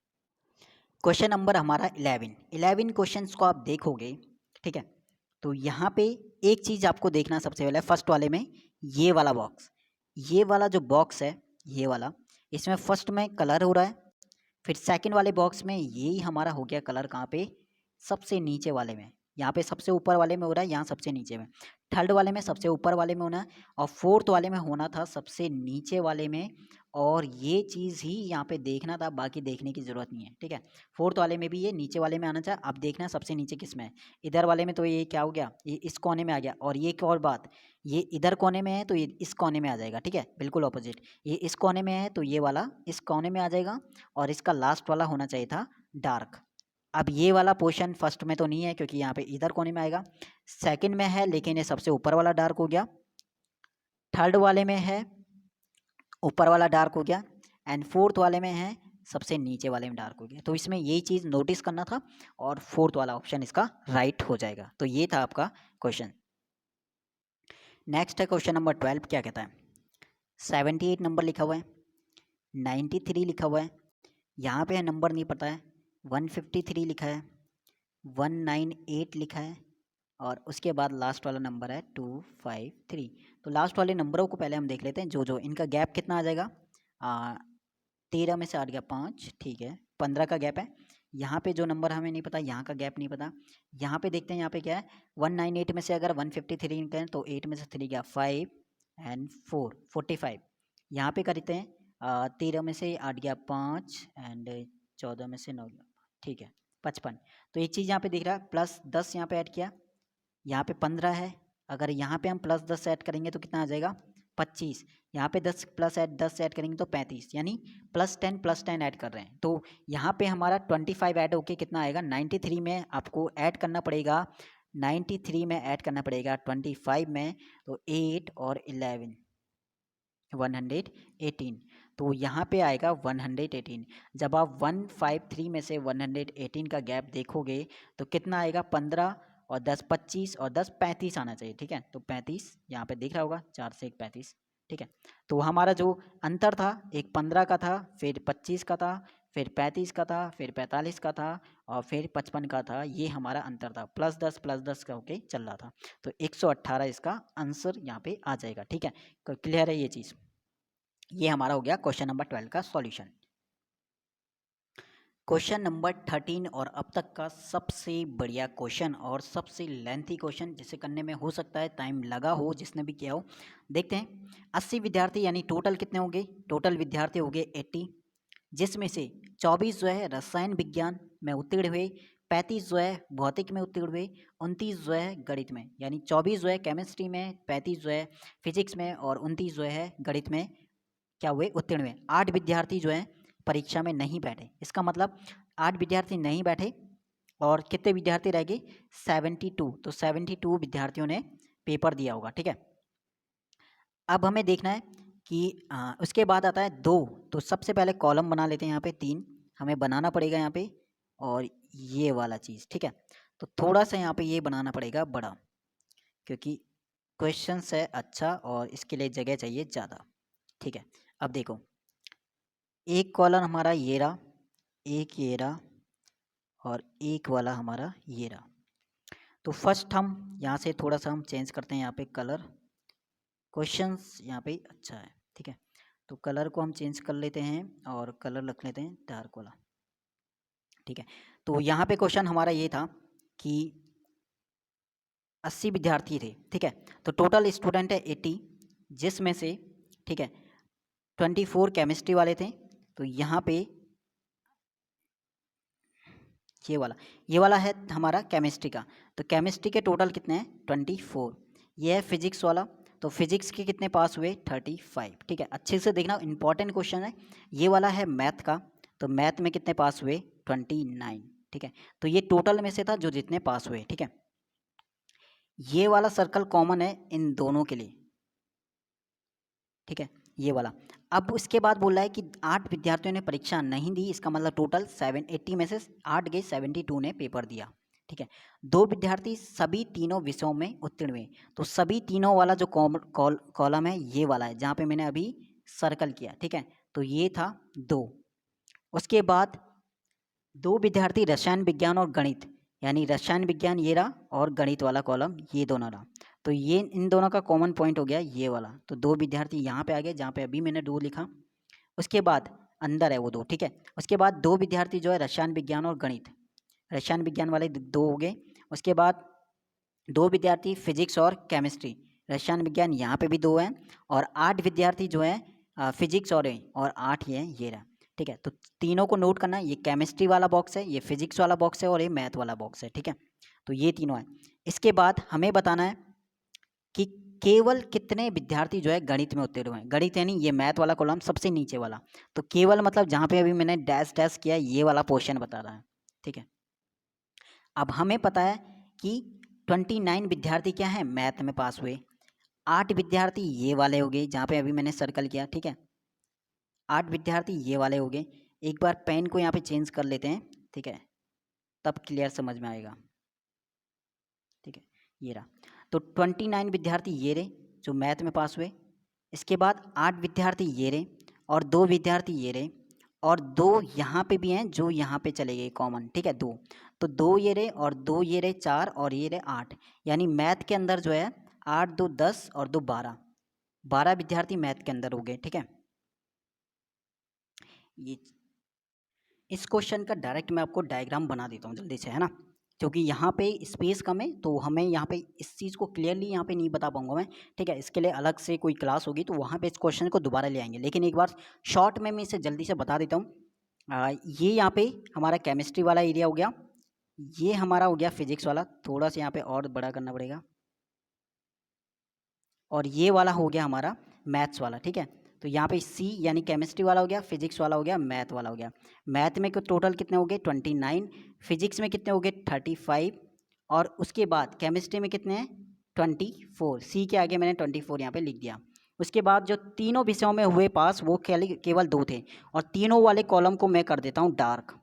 क्वेश्चन नंबर हमारा 11 क्वेश्चंस को आप देखोगे। ठीक है, तो यहाँ पे एक चीज़ आपको देखना सबसे पहले, फर्स्ट वाले में ये वाला बॉक्स, ये वाला जो बॉक्स है ये वाला, इसमें फर्स्ट में कलर हो रहा है, फिर सेकंड वाले बॉक्स में यही हमारा हो गया कलर कहाँ पे, सबसे नीचे वाले में। यहाँ पे सबसे ऊपर वाले में हो रहा है, यहाँ सबसे नीचे में। थर्ड वाले में सबसे ऊपर वाले में होना है, और फोर्थ वाले में होना था सबसे नीचे वाले में, और ये चीज़ ही यहाँ पे देखना था, बाकी देखने की ज़रूरत नहीं है। ठीक है, फोर्थ वाले में भी ये नीचे वाले में आना चाहिए। अब देखना सबसे नीचे किस में है, इधर वाले में, तो ये क्या हो गया, ये इस कोने में आ गया, और ये एक और बात, ये इधर कोने में है तो ये इस कोने में आ जाएगा। ठीक है, बिल्कुल ऑपोजिट, ये इस कोने में है तो ये वाला इस कोने में आ जाएगा, और इसका लास्ट वाला होना चाहिए था डार्क। अब ये वाला पोर्शन फर्स्ट में तो नहीं है क्योंकि यहाँ पे इधर कोने में आएगा, सेकंड में है लेकिन ये सबसे ऊपर वाला डार्क हो गया, थर्ड वाले में है ऊपर वाला डार्क हो गया, एंड फोर्थ वाले में है सबसे नीचे वाले में डार्क हो गया। तो इसमें यही चीज़ नोटिस करना था, और फोर्थ वाला ऑप्शन इसका राइट हो जाएगा। तो ये था आपका क्वेश्चन। नेक्स्ट है क्वेश्चन नंबर 12, क्या कहता है, 78 नंबर लिखा हुआ है, 93 लिखा हुआ है, यहाँ पे नंबर नहीं पता है, 153 लिखा है, 198 लिखा है, और उसके बाद लास्ट वाला नंबर है 253। तो लास्ट वाले नंबरों को पहले हम देख लेते हैं, जो जो इनका गैप कितना आ जाएगा, 13 में से 8 गया 5, ठीक है, 15 का गैप है। यहाँ पे जो नंबर हमें नहीं पता, यहाँ का गैप नहीं पता। यहाँ पे देखते हैं, यहाँ पे क्या है, 198 में से अगर 153 निकलें तो 8 में से 3 गया 5 एंड 4 45। यहाँ पे करते हैं 13 में से 8 गया 5 एंड 14 में से 9 गया, ठीक है, 55। तो एक चीज़ यहाँ पे दिख रहा है, +10 यहाँ पे ऐड किया, यहाँ पे 15 है, अगर यहाँ पे हम +10 ऐड करेंगे तो कितना आ जाएगा 25। यहाँ पे 10 प्लस 10 ऐड करेंगे तो 35, यानी +10 ऐड कर रहे हैं। तो यहाँ पे हमारा 25 ऐड होके कितना आएगा 93 में आपको ऐड करना पड़ेगा, 93 में ऐड करना पड़ेगा 25 में, तो 8 और 11 118। तो यहाँ पे आएगा 118। जब आप 153 में से 118 का गैप देखोगे तो कितना आएगा 15 और 10 25 और 10 35 आना चाहिए, ठीक है। तो 35 यहाँ पे दिख रहा होगा, 4 से 1 35, ठीक है। तो हमारा जो अंतर था एक 15 का था, फिर 25 का था, फिर 35 का था, फिर 45 का था और फिर 55 का था। ये हमारा अंतर था, +10 का होके चल रहा था। तो 118 इसका आंसर यहाँ पे आ जाएगा, ठीक है। क्लियर है ये चीज़। ये हमारा हो गया क्वेश्चन नंबर 12 का सॉल्यूशन। क्वेश्चन नंबर 13 और अब तक का सबसे बढ़िया क्वेश्चन और सबसे लेंथी क्वेश्चन, जिसे करने में हो सकता है टाइम लगा हो जिसने भी किया हो। देखते हैं 80 विद्यार्थी यानी टोटल कितने होंगे, टोटल विद्यार्थी हो गए 80, जिसमें से 24 जो है रसायन विज्ञान में उत्तीर्ण हुए, 35 जो है भौतिक में उत्तीर्ण हुए, 29 जो है गणित में, यानी 24 जो है केमिस्ट्री में, 35 जो है फिजिक्स में और 29 जो है गणित में क्या हुए, उत्तीर्ण हुए। 8 विद्यार्थी जो है परीक्षा में नहीं बैठे। इसका मतलब 8 विद्यार्थी नहीं बैठे और कितने विद्यार्थी रह गए 72। तो 72 विद्यार्थियों ने पेपर दिया होगा, ठीक है। अब हमें देखना है कि उसके बाद आता है 2। तो सबसे पहले कॉलम बना लेते हैं, यहाँ पे 3 हमें बनाना पड़ेगा यहाँ पे, और ये वाला चीज़, ठीक है। तो थोड़ा सा यहाँ पे ये बनाना पड़ेगा बड़ा, क्योंकि क्वेश्चन है अच्छा और इसके लिए जगह चाहिए ज़्यादा, ठीक है। अब देखो एक कॉलम हमारा ये रहा, एक ये रहा और एक वाला हमारा ये रहा। तो फर्स्ट हम यहाँ से थोड़ा सा हम चेंज करते हैं यहाँ पे कलर, क्वेश्चंस यहाँ पे अच्छा है, ठीक है। तो कलर को हम चेंज कर लेते हैं और कलर रख लेते हैं डार्क वाला, ठीक है। तो यहाँ पे क्वेश्चन हमारा ये था कि 80 विद्यार्थी थे, ठीक है। तो टोटल स्टूडेंट है 80, जिसमें से, ठीक है, 24 केमिस्ट्री वाले थे। तो यहाँ पे ये वाला है हमारा केमिस्ट्री का। तो केमिस्ट्री के टोटल कितने हैं 24। ये है फिजिक्स वाला, तो फिजिक्स के कितने पास हुए 35, ठीक है। अच्छे से देखना, इंपॉर्टेंट क्वेश्चन है। ये वाला है मैथ का, तो मैथ में कितने पास हुए 29, ठीक है। तो ये टोटल में से था जो जितने पास हुए, ठीक है। ये वाला सर्कल कॉमन है इन दोनों के लिए, ठीक है, ये वाला। अब उसके बाद बोल रहा है कि 8 विद्यार्थियों ने परीक्षा नहीं दी, इसका मतलब टोटल 780 में से 8 गए, 72 ने पेपर दिया, ठीक है। 2 विद्यार्थी सभी तीनों विषयों में उत्तीर्ण हुए। तो सभी तीनों वाला जो कॉलम है ये वाला है जहाँ पे मैंने अभी सर्कल किया, ठीक है। तो ये था 2। उसके बाद 2 विद्यार्थी रसायन विज्ञान और गणित, यानी रसायन विज्ञान ये रहा और गणित वाला कॉलम ये दोनों रहा। तो ये इन दोनों का कॉमन पॉइंट हो गया ये वाला। तो 2 विद्यार्थी यहाँ पे आ गए जहाँ पे अभी मैंने 2 लिखा। उसके बाद अंदर है वो 2, ठीक है। उसके बाद 2 विद्यार्थी जो है रसायन विज्ञान और गणित, रसायन विज्ञान वाले 2 हो गए। उसके बाद 2 विद्यार्थी फिजिक्स और केमिस्ट्री, रसायन विज्ञान यहाँ पे भी 2 हैं। और 8 विद्यार्थी जो है फिजिक्स और 8 ये हैं, ये रहा, ठीक है। तो तीनों को नोट करना, ये केमिस्ट्री वाला बॉक्स है, ये फिजिक्स वाला बॉक्स है और ये मैथ वाला बॉक्स है, ठीक है। तो ये तीनों हैं। इसके बाद हमें बताना है कि केवल कितने विद्यार्थी जो है गणित में उत्तीर्ण हुए हैं। गणित यानी ये मैथ वाला कॉलम सबसे नीचे वाला। तो केवल मतलब जहाँ पे अभी मैंने डैश डैश किया ये वाला पोर्शन बता रहा है, ठीक है। अब हमें पता है कि 29 विद्यार्थी क्या है मैथ में पास हुए। 8 विद्यार्थी ये वाले हो गए जहाँ पे अभी मैंने सर्कल किया, ठीक है। 8 विद्यार्थी ये वाले हो गए। एक बार पेन को यहाँ पे चेंज कर लेते हैं, ठीक है, तब क्लियर समझ में आएगा, ठीक है। ये रहा। तो 29 विद्यार्थी ये रहे जो मैथ में पास हुए। इसके बाद 8 विद्यार्थी ये रहे और 2 विद्यार्थी ये रहे और 2 यहाँ पे भी हैं जो यहाँ पे चले गए कॉमन, ठीक है, 2। तो 2 ये रहे और 2 ये रहे 4 और ये रहे 8, यानी मैथ के अंदर जो है 8 2 10 और 2 12 विद्यार्थी मैथ के अंदर हो गए, ठीक है। ये इस क्वेश्चन का डायरेक्ट मैं आपको डायग्राम बना देता हूँ जल्दी से, है ना, क्योंकि यहाँ पे स्पेस कम है तो हमें यहाँ पे इस चीज़ को क्लियरली यहाँ पे नहीं बता पाऊंगा मैं, ठीक है। इसके लिए अलग से कोई क्लास होगी तो वहाँ पे इस क्वेश्चन को दोबारा ले आएंगे, लेकिन एक बार शॉर्ट में मैं इसे जल्दी से बता देता हूँ। ये यहाँ पे हमारा केमिस्ट्री वाला एरिया हो गया, ये हमारा हो गया फिजिक्स वाला, थोड़ा सा यहाँ पे और बड़ा करना पड़ेगा, और ये वाला हो गया हमारा मैथ्स वाला, ठीक है। तो यहाँ पे सी यानी केमिस्ट्री वाला हो गया, फिजिक्स वाला हो गया, मैथ वाला हो गया। मैथ में टोटल कितने हो गए 29, फिजिक्स में कितने हो गए 35, और उसके बाद केमिस्ट्री में कितने हैं 24। सी के आगे मैंने 24 यहाँ पे लिख दिया। उसके बाद जो तीनों विषयों में हुए पास वो केवल 2 थे, और तीनों वाले कॉलम को मैं कर देता हूँ डार्क,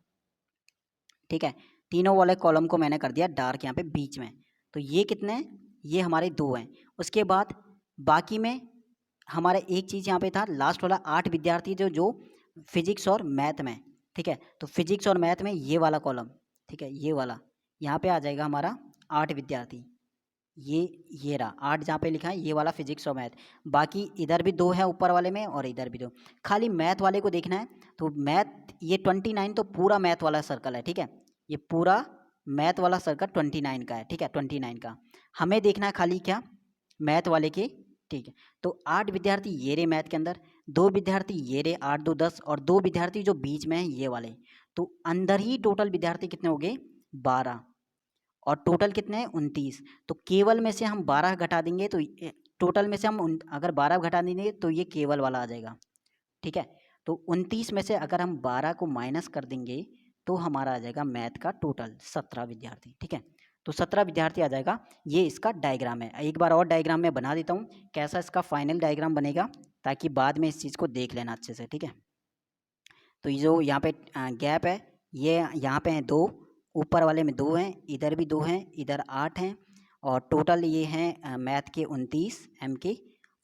ठीक है। तीनों वाले कॉलम को मैंने कर दिया डार्क यहाँ पे बीच में। तो ये कितने हैं, ये हमारे 2 हैं। उसके बाद बाकी में हमारा एक चीज़ यहाँ पे था लास्ट वाला 8 विद्यार्थी जो फिजिक्स और मैथ में, ठीक है। तो फिजिक्स और मैथ में ये वाला कॉलम, ठीक है, ये वाला यहाँ पे आ जाएगा हमारा 8 विद्यार्थी। ये रहा 8 जहाँ पे लिखा है, ये वाला फिजिक्स और मैथ। बाकी इधर भी 2 है ऊपर वाले में और इधर भी 2। खाली मैथ वाले को देखना है, तो मैथ ये 29 तो पूरा मैथ वाला सर्कल है, ठीक है। ये पूरा मैथ वाला सर्कल 29 का है, ठीक है, 29 का। हमें देखना है खाली क्या, मैथ वाले के, ठीक है। तो 8 विद्यार्थी ये रहे मैथ के अंदर, 2 विद्यार्थी ये रहे 8 2 10, और 2 विद्यार्थी जो बीच में है ये वाले। तो अंदर ही टोटल विद्यार्थी कितने हो गए 12, और टोटल कितने हैं 29। तो केवल में से हम 12 घटा देंगे तो टोटल में से हम अगर 12 घटा देंगे तो ये केवल वाला आ जाएगा, ठीक है। तो 29 में से अगर हम 12 को माइनस कर देंगे तो हमारा आ जाएगा मैथ का टोटल 17 विद्यार्थी, ठीक है। तो 17 विद्यार्थी आ जाएगा। ये इसका डायग्राम है। एक बार और डायग्राम में बना देता हूँ कैसा इसका फाइनल डायग्राम बनेगा, ताकि बाद में इस चीज़ को देख लेना अच्छे से, ठीक है। तो ये जो यहाँ पे गैप है, ये यहाँ पे हैं 2, ऊपर वाले में 2 हैं, इधर भी 2 हैं, इधर 8 हैं, और टोटल ये हैं मैथ के 29 एम के।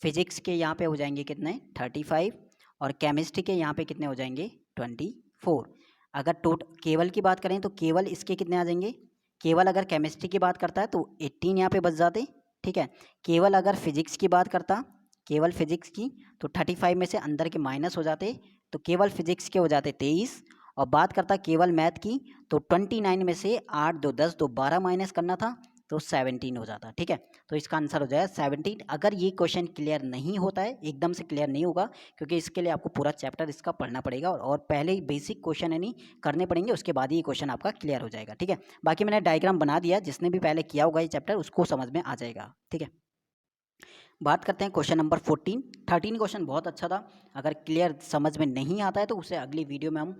फिजिक्स के यहाँ पे हो जाएंगे कितने 35, और केमिस्ट्री के यहाँ पे कितने हो जाएंगे 24। अगर केवल की बात करें तो केवल इसके कितने आ जाएंगे, केवल अगर केमिस्ट्री की बात करता है तो 18 यहाँ पे बच जाते, ठीक है। केवल अगर फिजिक्स की बात करता, केवल फिजिक्स की, तो 35 में से अंदर के माइनस हो जाते, तो केवल फिजिक्स के हो जाते 23। और बात करता केवल मैथ की, तो 29 में से 8 2 10 तो 12 माइनस करना था, तो 17 हो जाता, ठीक है। तो इसका आंसर हो जाएगा 17। अगर ये क्वेश्चन क्लियर नहीं होता है, एकदम से क्लियर नहीं होगा, क्योंकि इसके लिए आपको पूरा चैप्टर इसका पढ़ना पड़ेगा, और पहले ही बेसिक क्वेश्चन यानी करने पड़ेंगे, उसके बाद ही ये क्वेश्चन आपका क्लियर हो जाएगा, ठीक है। बाकी मैंने डायग्राम बना दिया, जिसने भी पहले किया होगा ये चैप्टर उसको समझ में आ जाएगा, ठीक है। बात करते हैं क्वेश्चन नंबर 14। 13 क्वेश्चन बहुत अच्छा था। अगर क्लियर समझ में नहीं आता है तो उसे अगली वीडियो में हम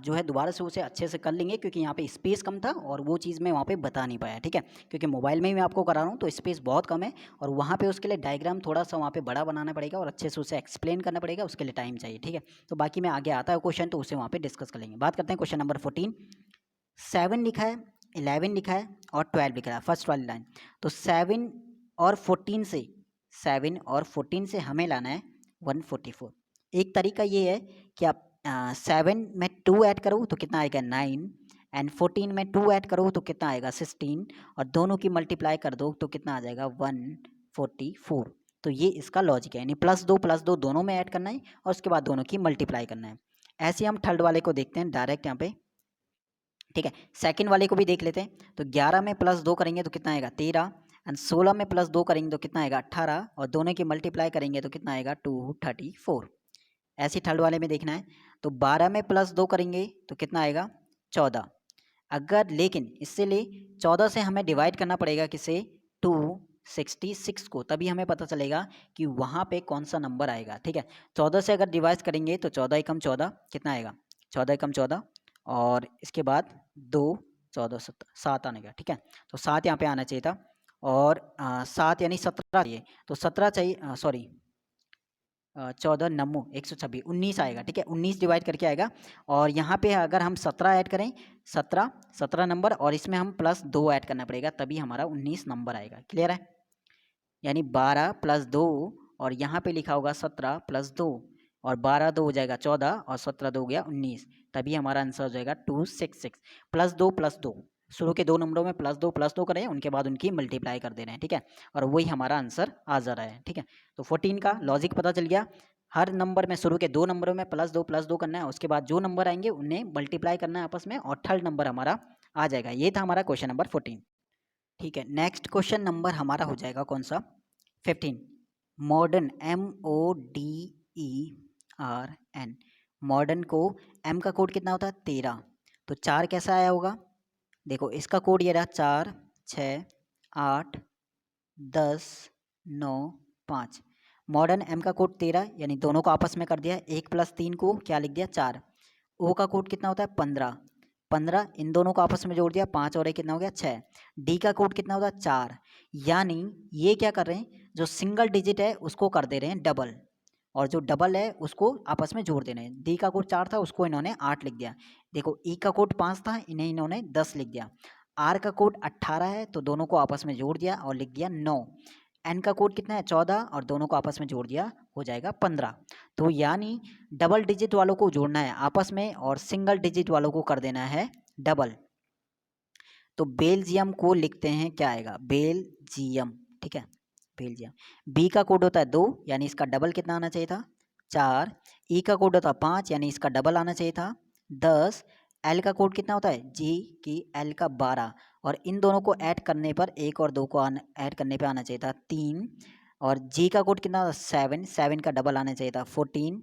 जो है दोबारा से उसे अच्छे से कर लेंगे, क्योंकि यहाँ पे स्पेस कम था और वो चीज़ मैं वहाँ पे बता नहीं पाया, ठीक है। क्योंकि मोबाइल में ही मैं आपको करा रहा हूँ तो स्पेस बहुत कम है, और वहाँ पे उसके लिए डायग्राम थोड़ा सा वहाँ पे बड़ा बनाना पड़ेगा और अच्छे से उसे एक्सप्लेन करना पड़ेगा, उसके लिए टाइम चाहिए, ठीक है। तो बाकी में आगे आता है क्वेश्चन तो उसे वहाँ पर डिस्कस कर लेंगे। बात करते हैं क्वेश्चन नंबर 14। 7 लिखा है, 11 लिखा है और 12 लिखा है, फर्स्ट वाली लाइन। तो 7 और 14 से हमें लाना है 144। एक तरीका ये है कि आप 7 में 2 ऐड करो तो कितना आएगा 9, एंड 14 में 2 ऐड करो तो कितना आएगा 16, और दोनों की मल्टीप्लाई कर दो तो कितना आ जाएगा 144। तो ये इसका लॉजिक है, यानी प्लस दो दोनों में ऐड करना है और उसके बाद दोनों की मल्टीप्लाई करना है। ऐसे हम थर्ड वाले को देखते हैं डायरेक्ट यहाँ पे, ठीक है। सेकंड वाले को भी देख लेते हैं। तो 11 में +2 करेंगे तो कितना आएगा 13, एंड 16 में +2 करेंगे तो कितना आएगा 18, और दोनों की मल्टीप्लाई करेंगे तो कितना आएगा 234। ऐसे थर्ड वाले में देखना है। तो 12 में +2 करेंगे तो कितना आएगा 14। अगर लेकिन इससे ले 14 से हमें डिवाइड करना पड़ेगा किसे 266 को, तभी हमें पता चलेगा कि वहाँ पे कौन सा नंबर आएगा, ठीक है। 14 से अगर डिवाइड करेंगे तो 14 एकम 14 कितना आएगा 14 एकम 14, और इसके बाद 2 14 7 आने का, ठीक है। तो 7 यहाँ पे आना चाहिए था, और 7 यानी 17 चाहिए, तो 17 चाहिए, सॉरी 14 नमो 126 19 आएगा, ठीक है। 19 डिवाइड करके आएगा, और यहाँ पे अगर हम 17 ऐड करें 17 नंबर, और इसमें हम +2 ऐड करना पड़ेगा, तभी हमारा 19 नंबर आएगा। क्लियर है, यानी 12 + 2, और यहाँ पे लिखा होगा 17 + 2, और 12 2 हो जाएगा 14, और 17 2 हो गया 19, तभी हमारा आंसर हो जाएगा 266। +2 शुरू के 2 नंबरों में +2 करें, उनके बाद उनकी मल्टीप्लाई कर दे रहे हैं, ठीक है, और वही हमारा आंसर आ जा रहा है, ठीक है। तो 14 का लॉजिक पता चल गया। हर नंबर में शुरू के 2 नंबरों में +2 करना है, उसके बाद जो नंबर आएंगे उन्हें मल्टीप्लाई करना है आपस में, और थर्ड नंबर हमारा आ जाएगा। ये था हमारा क्वेश्चन नंबर 14, ठीक है। नेक्स्ट क्वेश्चन नंबर हमारा हो जाएगा कौन सा 15। मॉडर्न MODERN, मॉडर्न को M का कोड कितना होता है 13, तो 4 कैसा आया होगा, देखो इसका कोड ये रहा 4 6 8 10 9 5। मॉडर्न एम का कोड 13, यानी दोनों को आपस में कर दिया। 1 + 3 को क्या लिख दिया 4। ओ का कोड कितना होता है 15, 15 इन दोनों को आपस में जोड़ दिया 5 और 1 कितना हो गया 6। डी का कोड कितना होता है 4, यानी ये क्या कर रहे हैं, जो सिंगल डिजिट है उसको कर दे रहे हैं डबल, और जो डबल है उसको आपस में जोड़ देना है। डी का कोड 4 था, उसको इन्होंने 8 लिख दिया। देखो ई का कोड 5 था, इन्हें इन्होंने 10 लिख दिया। आर का कोड 18 है, तो दोनों को आपस में जोड़ दिया और लिख दिया 9। एन का कोड कितना है 14, और दोनों को आपस में जोड़ दिया हो जाएगा 15। तो यानी डबल डिजिट वालों को जोड़ना है आपस में और सिंगल डिजिट वालों को कर देना है डबल। तो बेल्जियम को लिखते हैं, क्या आएगा बेल्जियम, ठीक है बेल्जियम। बी का कोड होता है 2, यानी इसका डबल कितना आना चाहिए था 4। ई का कोड होता है 5, यानी इसका डबल आना चाहिए था 10। एल का कोड कितना होता है जी की एल का 12, और इन दोनों को ऐड करने पर 1 और 2 को ऐड करने पे आना चाहिए था 3। और जी का कोड कितना था 7, 7 का डबल आना चाहिए था 14।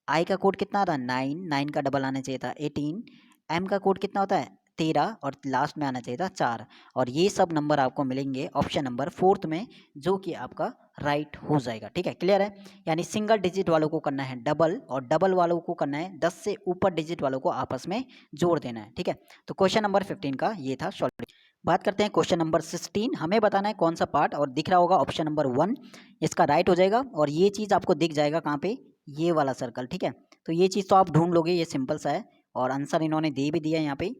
आई का कोड कितना था 9, 9 का डबल आना चाहिए था 18। एम का कोड कितना होता है 13, और लास्ट में आना चाहिए था 4। और ये सब नंबर आपको मिलेंगे ऑप्शन नंबर 4 में, जो कि आपका राइट हो जाएगा। ठीक है, क्लियर है। यानी सिंगल डिजिट वालों को करना है डबल, और डबल वालों को करना है 10 से ऊपर डिजिट वालों को आपस में जोड़ देना है। ठीक है, तो क्वेश्चन नंबर 15 का ये था सॉल्व। बात करते हैं क्वेश्चन नंबर 16। हमें बताना है कौन सा पार्ट, और दिख रहा होगा ऑप्शन नंबर 1 इसका राइट हो जाएगा। और ये चीज़ आपको दिख जाएगा कहाँ पे, ये वाला सर्कल। ठीक है, तो ये चीज़ तो आप ढूंढ लोगे, ये सिंपल सा है, और आंसर इन्होंने दे भी दिया है यहाँ पे।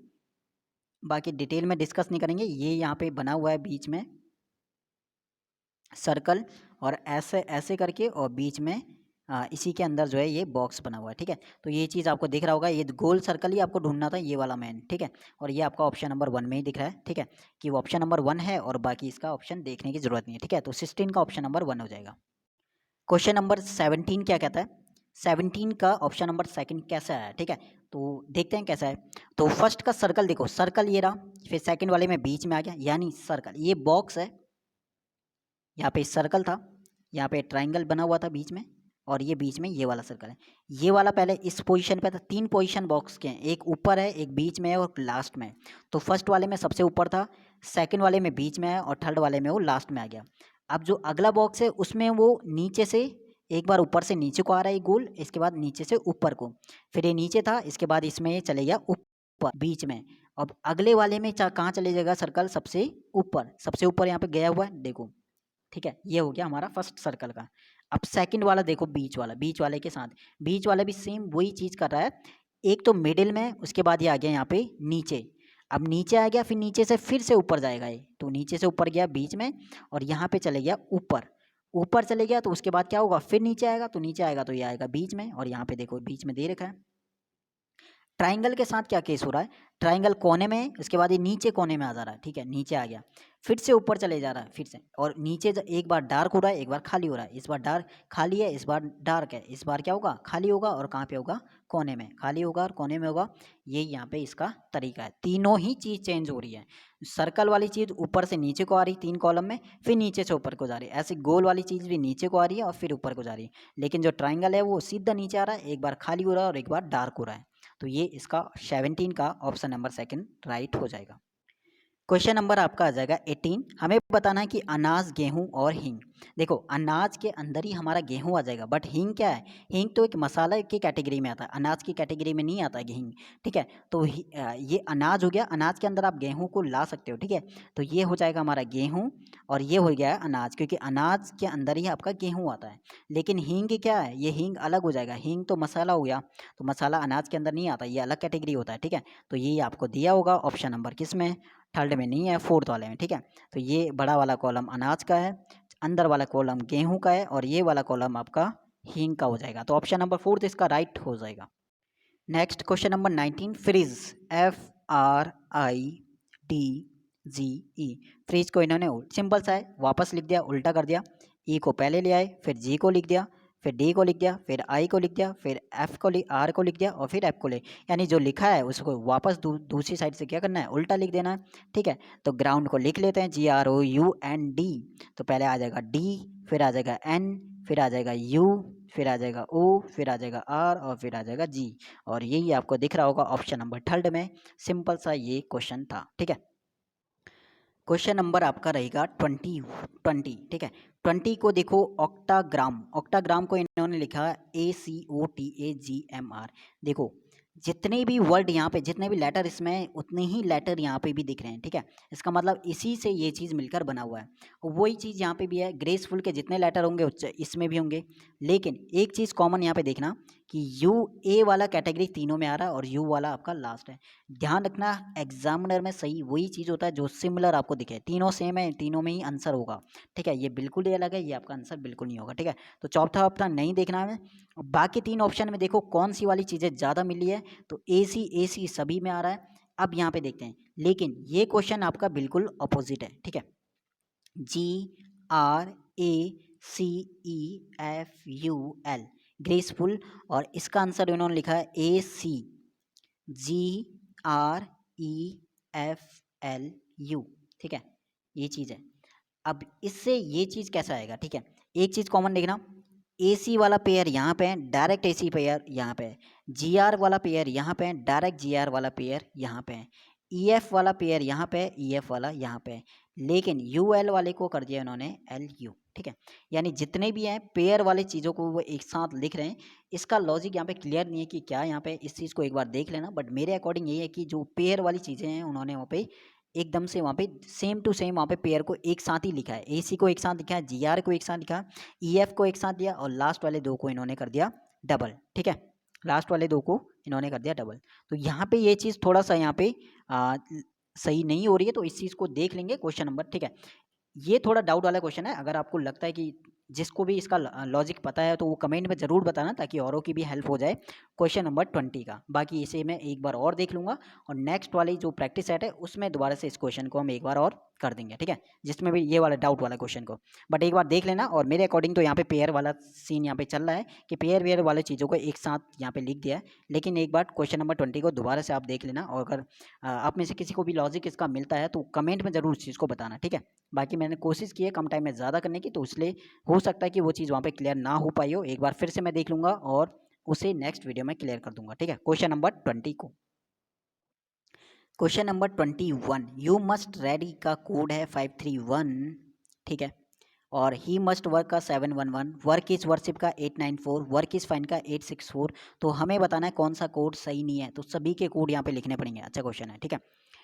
बाकी डिटेल में डिस्कस नहीं करेंगे। ये यहाँ पे बना हुआ है बीच में सर्कल, और ऐसे ऐसे करके, और बीच में इसी के अंदर जो है ये बॉक्स बना हुआ है। ठीक है, तो ये चीज़ आपको दिख रहा होगा, ये गोल सर्कल ही आपको ढूंढना था, ये वाला मैन। ठीक है, और ये आपका ऑप्शन नंबर 1 में ही दिख रहा है। ठीक है, कि वो ऑप्शन नंबर 1 है, और बाकी इसका ऑप्शन देखने की जरूरत नहीं है। ठीक है, तो 16 का ऑप्शन नंबर 1 हो जाएगा। क्वेश्चन नंबर 17 क्या कहता है, 17 का ऑप्शन नंबर 2 कैसा है। ठीक है, तो देखते हैं कैसा है। तो फर्स्ट का सर्कल देखो, सर्कल ये रहा, फिर सेकंड वाले में बीच में आ गया, यानी सर्कल ये बॉक्स है, यहाँ पे सर्कल था, यहाँ पे ट्राइंगल बना हुआ था बीच में, और ये बीच में ये वाला सर्कल है। ये वाला पहले इस पोजीशन पे था। 3 पोजीशन बॉक्स के हैं, एक ऊपर है, एक बीच में है, और लास्ट में है। तो फर्स्ट वाले में सबसे ऊपर था, सेकंड वाले में बीच में है, और थर्ड वाले में वो लास्ट में आ गया। अब जो अगला बॉक्स है उसमें वो नीचे से एक बार ऊपर से नीचे को आ रहा है गोल, इसके बाद नीचे से ऊपर को, फिर ये नीचे था, इसके बाद इसमें ये चले गया ऊपर बीच में। अब अगले वाले में कहाँ चले जाएगा सर्कल, सबसे ऊपर, सबसे ऊपर यहाँ पे गया हुआ है देखो। ठीक है, ये हो गया हमारा फर्स्ट सर्कल का। अब सेकंड वाला देखो, बीच वाला, बीच वाले के साथ बीच वाला भी सेम वही चीज़ कर रहा है। एक तो मिडिल में, उसके बाद ये आ गया यहाँ पे नीचे। अब नीचे आ गया, फिर नीचे से फिर से ऊपर जाएगा ये, तो नीचे से ऊपर गया बीच में, और यहाँ पे चले गया ऊपर, ऊपर चले गया, तो उसके बाद क्या होगा, फिर नीचे आएगा, तो नीचे आएगा तो ये आएगा बीच में, और यहाँ पे देखो बीच में दे रखा है। ट्राइंगल के साथ क्या केस हो रहा है, ट्राइंगल कोने में है, उसके बाद ये नीचे कोने में आ जा रहा है। ठीक है, नीचे आ गया, फिर से ऊपर चले जा रहा है, फिर से, और नीचे एक बार डार्क हो रहा है, एक बार खाली हो रहा है। इस बार डार्क खाली है, इस बार डार्क है, इस बार क्या होगा, खाली होगा, और कहाँ पे होगा, कोने में, खाली होगा और कोने में होगा। ये यहाँ पे इसका तरीका है। तीनों ही चीज़ चेंज हो रही है। सर्कल वाली चीज़ ऊपर से नीचे को आ रही 3 कॉलम में, फिर नीचे से ऊपर को जा रही है। ऐसे गोल वाली चीज़ भी नीचे को आ रही है और फिर ऊपर को जा रही है। लेकिन जो ट्राइंगल है वो सीधा नीचे आ रहा है, एक बार खाली हो रहा है और एक बार डार्क हो रहा है। तो ये इसका 17 का ऑप्शन नंबर 2 राइट हो जाएगा। क्वेश्चन नंबर आपका आ जाएगा 18। हमें बताना है कि अनाज, गेहूं और हींग। देखो अनाज के अंदर ही हमारा गेहूं आ जाएगा, बट हींग क्या है, हींग तो एक मसाला की कैटेगरी में आता है, अनाज की कैटेगरी में नहीं आता है हींग। ठीक है, तो ये अनाज हो गया, अनाज के अंदर आप गेहूं को ला सकते हो। ठीक है, तो ये हो जाएगा हमारा गेहूं, और ये हो गया अनाज, क्योंकि अनाज के अंदर ही आपका गेहूँ आता है। लेकिन हींग क्या है, ये हींग अलग हो जाएगा, हींग तो मसाला हो गया, तो मसाला अनाज के अंदर नहीं आता, ये अलग कैटेगरी होता है। ठीक है, तो ये आपको दिया होगा ऑप्शन नंबर किस में, थर्ड में नहीं है, फोर्थ वाले में। ठीक है, तो ये बड़ा वाला कॉलम अनाज का है, अंदर वाला कॉलम गेहूं का है, और ये वाला कॉलम आपका हींग का हो जाएगा। तो ऑप्शन नंबर 4 इसका राइट हो जाएगा। Next question number 19, fridge, FRIDGE, fridge को इन्होंने सिंपल सा है, वापस लिख दिया, उल्टा कर दिया। ई को पहले ले आए, फिर जी को लिख दिया, फिर डी को लिख दिया, फिर आई को लिख दिया, फिर आर को लिख दिया, और फिर एफ को ले, यानी जो लिखा है उसको वापस दूसरी साइड से क्या करना है, उल्टा लिख देना है। ठीक है, तो ग्राउंड को लिख लेते हैं, GROUND। तो पहले आ जाएगा डी, फिर आ जाएगा एन, फिर आ जाएगा यू, फिर आ जाएगा ओ, फिर आ जाएगा आर, और फिर आ जाएगा जी। और यही आपको दिख रहा होगा ऑप्शन नंबर 3 में। सिंपल सा ये क्वेश्चन था। ठीक है, क्वेश्चन नंबर आपका रहेगा 20, ठीक है। 20 को देखो, ऑक्टाग्राम को इन्होंने लिखा ACOTAGMR। देखो जितने भी वर्ड यहाँ पे, जितने भी लेटर इसमें हैं, उतने ही लेटर यहाँ पे भी दिख रहे हैं, ठीक है। इसका मतलब इसी से ये चीज़ मिलकर बना हुआ है। वही चीज़ यहाँ पे भी है, ग्रेसफुल के जितने लेटर होंगे इसमें भी होंगे। लेकिन एक चीज़ कॉमन यहाँ पे देखना कि ए वाला कैटेगरी तीनों में आ रहा है और यू वाला आपका लास्ट है। ध्यान रखना, एग्जामिनर में सही वही चीज़ होता है जो सिमिलर आपको दिखे। तीनों सेम है, तीनों में ही आंसर होगा, ठीक है। ये बिल्कुल ही अलग है, ये आपका आंसर बिल्कुल नहीं होगा, ठीक है। तो चौथा ऑप्शन नहीं देखना है। बाकी 3 ऑप्शन में देखो कौन सी वाली चीज़ें ज़्यादा मिली है, तो AC सभी में आ रहा है। अब यहाँ पे देखते हैं, लेकिन ये क्वेश्चन आपका बिल्कुल अपोजिट है, ठीक है। GRACEFUL, ग्रेसफुल, और इसका आंसर इन्होंने लिखा है ACGREFLU, ठीक है। ये चीज़ है। अब इससे ये चीज़ कैसा आएगा, ठीक है। एक चीज़ कॉमन देखना, AC वाला पेयर यहाँ पे है, डायरेक्ट AC पेयर यहाँ पे है। GR वाला पेयर यहाँ पे है, डायरेक्ट GR वाला पेयर यहाँ पे है। EF वाला पेयर यहाँ पे है, EF वाला यहाँ पे है। लेकिन UL वाले को कर दिया इन्होंने LU, ठीक है। यानी जितने भी हैं पेयर वाले चीज़ों को वो एक साथ लिख रहे हैं। इसका लॉजिक यहाँ पे क्लियर नहीं है कि क्या यहाँ पे, इस चीज़ को एक बार देख लेना। बट मेरे अकॉर्डिंग ये है कि जो पेयर वाली चीज़ें हैं उन्होंने वहाँ पे एकदम से वहाँ पे सेम टू सेम वहाँ पे पेयर को एक साथ ही लिखा है। AC को एक साथ लिखा है, GR को एक साथ लिखा है, EF को एक साथ दिया, और लास्ट वाले 2 को इन्होंने कर दिया डबल, ठीक है। लास्ट वाले 2 को इन्होंने कर दिया डबल। तो यहाँ पे ये चीज़ थोड़ा सा यहाँ पे सही नहीं हो रही है, तो इस चीज़ को देख लेंगे क्वेश्चन नंबर, ठीक है। ये थोड़ा डाउट वाला क्वेश्चन है। अगर आपको लगता है कि जिसको भी इसका लॉजिक पता है तो वो कमेंट में ज़रूर बताना, ताकि औरों की भी हेल्प हो जाए क्वेश्चन नंबर 20 का। बाकी इसे मैं एक बार और देख लूँगा, और नेक्स्ट वाली जो प्रैक्टिस सेट है उसमें दोबारा से इस क्वेश्चन को हम एक बार और कर देंगे, ठीक है। जिसमें भी ये वाला डाउट वाला क्वेश्चन को बट एक बार देख लेना। और मेरे अकॉर्डिंग तो यहाँ पे पेयर वाला सीन यहाँ पे चल रहा है कि पेयर वेयर वाले चीज़ों को एक साथ यहाँ पे लिख दिया है। लेकिन एक बार क्वेश्चन नंबर 20 को दोबारा से आप देख लेना, और अगर आप में से किसी को भी लॉजिक इसका मिलता है तो कमेंट में ज़रूर उस चीज़ को बताना, ठीक है। बाकी मैंने कोशिश की है कम टाइम में ज़्यादा करने की, तो इसलिए हो सकता है कि वो चीज़ वहाँ पे क्लियर ना हो पाई हो। एक बार फिर से मैं देख लूँगा और उसे नेक्स्ट वीडियो में क्लियर कर दूंगा, ठीक है। क्वेश्चन नंबर 20 को, question number 21, you must ready का कोड है 531, ठीक है। और ही मस्ट वर्क का 711, वर्क इज वर्शिप का 894, वर्क इज फाइन का 864। तो हमें बताना है कौन सा कोड सही नहीं है, तो सभी के कोड यहाँ पे लिखने पड़ेंगे। अच्छा क्वेश्चन है, ठीक है।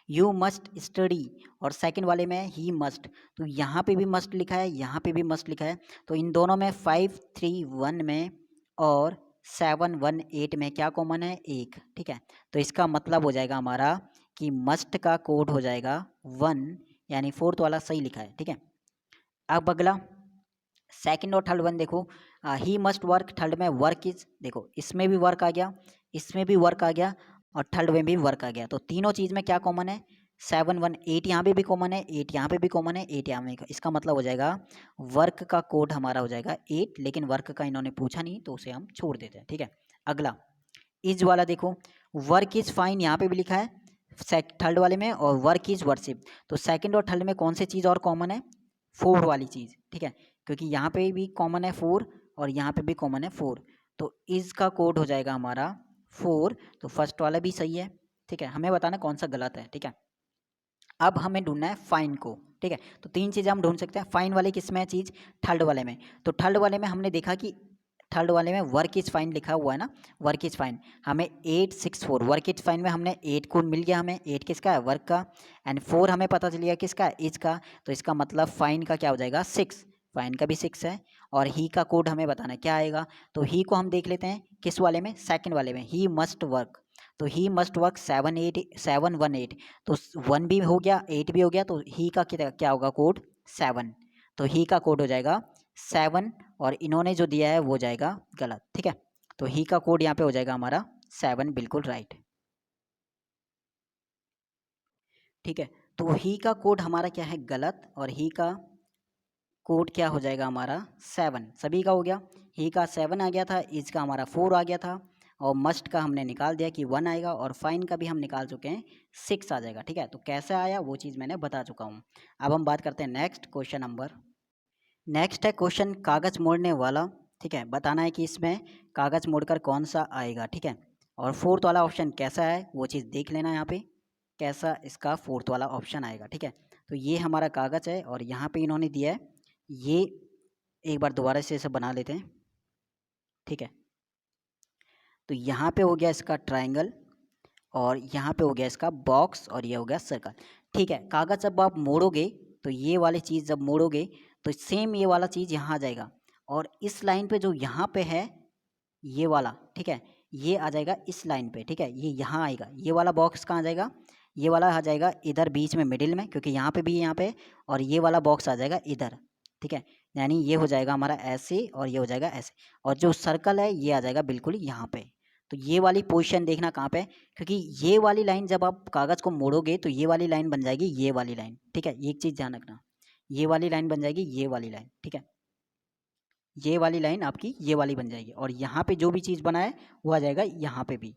यू मस्ट स्टडी, और सेकंड वाले में ही मस्ट, तो यहाँ पे भी मस्ट लिखा है, यहाँ पे भी मस्ट लिखा है। तो इन दोनों में 531 में और 718 में क्या कॉमन है, एक, ठीक है। तो इसका मतलब हो जाएगा हमारा कि मस्ट का कोड हो जाएगा 1, यानी फोर्थ वाला सही लिखा है, ठीक है। अब अगला सेकंड और थर्ड वन देखो, ही मस्ट वर्क, थर्ड में वर्क इज, देखो इसमें भी वर्क आ गया, इसमें भी वर्क आ गया, और थर्ड में भी वर्क आ गया। तो तीनों चीज़ में क्या कॉमन है, 718 यहाँ पे भी कॉमन है, 8 यहाँ पे भी कॉमन है, 8 यहाँ में। इसका मतलब हो जाएगा वर्क का कोड हमारा हो जाएगा 8, लेकिन वर्क का इन्होंने पूछा नहीं तो उसे हम छोड़ देते हैं, ठीक है। अगला इज वाला देखो, वर्क इज फाइन यहाँ पे भी लिखा है थर्ड वाले में, और वर्क इज वर्शिप। तो सेकंड और थर्ड में कौन सी चीज़ और कॉमन है, 4 वाली चीज़, ठीक है। क्योंकि यहाँ पे भी कॉमन है 4 और यहाँ पे भी कॉमन है 4, तो इज का कोड हो जाएगा हमारा 4। तो फर्स्ट वाला भी सही है, ठीक है। हमें बताना कौन सा गलत है, ठीक है। अब हमें ढूंढना है फाइन को, ठीक है। तो 3 चीज़ें हम ढूंढ सकते हैं। फाइन वाले किस में है चीज़, थर्ड वाले में। तो थर्ड वाले में हमने देखा कि थर्ड वाले में वर्क इज फाइन लिखा हुआ है ना, वर्क इज फाइन। हमें 864, वर्क इज फाइन में हमने 8 को मिल गया, हमें 8 किसका है, वर्क का, एंड 4 हमें पता चल गया किसका है, इज का। तो इसका मतलब फाइन का क्या हो जाएगा, 6, फाइन का भी 6 है। और ही का कोड हमें बताना क्या आएगा, तो ही को हम देख लेते हैं किस वाले में, सेकंड वाले में, ही मस्ट वर्क। तो ही मस्ट वर्क 718, तो 1 भी हो गया 8 भी हो गया, तो ही का क्या होगा कोड, 7। तो ही का कोड हो जाएगा 7, और इन्होंने जो दिया है वो जाएगा गलत, ठीक है। तो ही का कोड यहाँ पे हो जाएगा हमारा 7, बिल्कुल राइट, ठीक है। तो ही का कोड हमारा क्या है, गलत, और ही का कोड क्या हो जाएगा हमारा 7, सभी का हो गया। ही का 7 आ गया था, इज का हमारा 4 आ गया था, और मस्ट का हमने निकाल दिया कि 1 आएगा, और फाइन का भी हम निकाल चुके हैं 6 आ जाएगा, ठीक है। तो कैसे आया वो चीज़ मैंने बता चुका हूँ। अब हम बात करते हैं नेक्स्ट क्वेश्चन नंबर, नेक्स्ट है क्वेश्चन कागज़ मोड़ने वाला, ठीक है। बताना है कि इसमें कागज़ मोड़कर कौन सा आएगा, ठीक है। और फोर्थ वाला ऑप्शन कैसा है वो चीज़ देख लेना यहाँ पे, कैसा इसका फोर्थ वाला ऑप्शन आएगा, ठीक है। तो ये हमारा कागज़ है और यहाँ पे इन्होंने दिया है ये, एक बार दोबारा से इसे बना लेते हैं, ठीक है। तो यहाँ पे हो गया इसका ट्रायंगल और यहाँ पे हो गया इसका बॉक्स और ये हो गया सर्कल, ठीक है। कागज़ जब आप मोड़ोगे तो ये वाली चीज़ जब मोड़ोगे तो सेम ये वाला चीज़ यहाँ आ जाएगा और इस लाइन पे जो यहाँ पे है ये वाला, ठीक है, ये आ जाएगा इस लाइन पे, ठीक है, ये यहाँ आएगा। ये वाला बॉक्स कहाँ आ जाएगा, ये वाला आ जाएगा इधर बीच में मिडिल में, क्योंकि यहाँ पे भी यहाँ पे, और ये वाला बॉक्स आ जाएगा इधर, ठीक है। यानी ये हो जाएगा हमारा ऐसे और ये हो जाएगा ऐसे, और जो सर्कल है ये आ जाएगा बिल्कुल यहाँ पे। तो ये वाली पोजीशन देखना कहाँ पे, क्योंकि ये वाली लाइन जब आप कागज़ को मोड़ोगे तो ये वाली लाइन बन जाएगी ये वाली लाइन, ठीक है। ये एक चीज़ ध्यान रखना, ये वाली लाइन बन जाएगी ये वाली लाइन, ठीक है। ये वाली लाइन आपकी ये वाली बन जाएगी और यहाँ पे जो भी चीज़ बना है वो आ जाएगा यहाँ पे भी,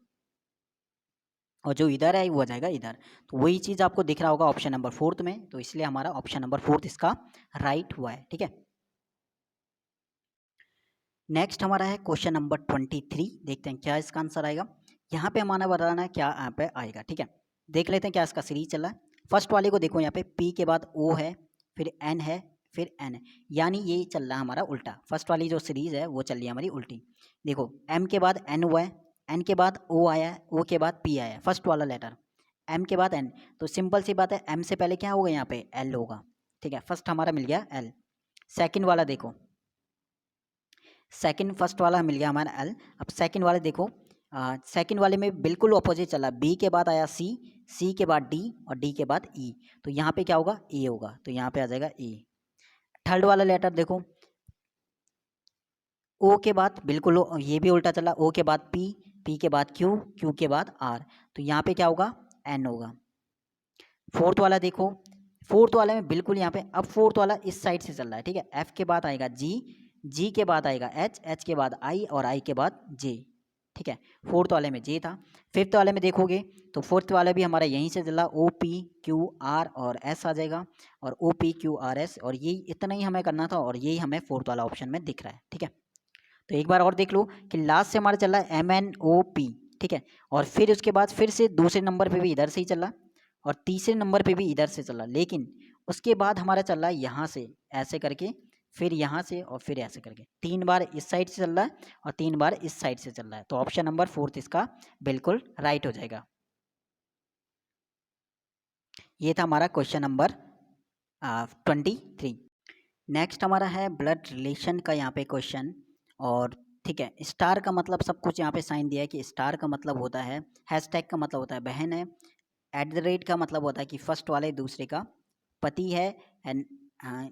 और जो इधर है वो आ जाएगा इधर। तो वही चीज़ आपको दिख रहा होगा ऑप्शन नंबर 4 में, तो इसलिए हमारा ऑप्शन नंबर 4 इसका राइट हुआ है, ठीक है। नेक्स्ट हमारा है क्वेश्चन नंबर 23, देखते हैं क्या इसका आंसर आएगा। यहाँ पे हमारा बताना है क्या यहाँ पे आएगा, ठीक है। देख लेते हैं क्या इसका सीरीज चल रहा है। फर्स्ट वाले को देखो, यहाँ पे P के बाद O है, फिर N है, फिर N है, यानी ये चल रहा है हमारा उल्टा। फर्स्ट वाली जो सीरीज है वो चल रही है हमारी उल्टी। देखो M के बाद N हुआ है, N के बाद O आया है, O के बाद P आया है, फर्स्ट वाला लेटर, M के बाद N। तो सिंपल सी बात है, M से पहले क्या होगा, यहाँ पे L होगा, ठीक है। फर्स्ट हमारा मिल गया L। सेकेंड वाला देखो, सेकंड फर्स्ट वाला मिल गया हमारा L। अब सेकंड वाले देखो, सेकंड वाले में बिल्कुल अपोजिट चला, B के बाद आया C, C के बाद D और D के बाद E। तो यहाँ पे क्या होगा, A होगा, तो यहाँ पे आ जाएगा A। थर्ड वाला लेटर देखो, O के बाद बिल्कुल ये भी उल्टा चला, O के बाद P, P के बाद Q, Q के बाद R, तो यहाँ पे क्या होगा, N होगा। फोर्थ वाला देखो, फोर्थ वाले में बिल्कुल यहाँ पे, अब फोर्थ वाला इस साइड से चल रहा है, ठीक है। F के बाद आएगा G, G के बाद आएगा H, H के बाद I और I के बाद J, ठीक है। फोर्थ वाले में J था। फिफ्थ वाले में देखोगे तो फोर्थ वाला भी हमारा यहीं से चला, O P Q R और S आ जाएगा, और O P Q R S, और ये इतना ही हमें करना था और यही हमें फोर्थ वाला ऑप्शन में दिख रहा है, ठीक है। तो एक बार और देख लो कि लास्ट से हमारा चल रहा है MNOP, ठीक है, और फिर उसके बाद फिर से दूसरे नंबर पे भी इधर से ही चल रहा और तीसरे नंबर पे भी इधर से चल रहा, लेकिन उसके बाद हमारा चल रहा है यहाँ से ऐसे करके, फिर यहाँ से और फिर ऐसे करके, 3 बार इस साइड से चल रहा है और 3 बार इस साइड से चल रहा है। तो ऑप्शन नंबर 4 इसका बिल्कुल राइट हो जाएगा। ये था हमारा क्वेश्चन नंबर 23। नेक्स्ट हमारा है ब्लड रिलेशन का यहाँ पे क्वेश्चन, और ठीक है, स्टार का मतलब सब कुछ यहाँ पे साइन दिया है कि स्टार का मतलब होता है, हैशटैग का मतलब होता है बहन है, @ का मतलब होता है कि फर्स्ट वाले दूसरे का पति है, एंड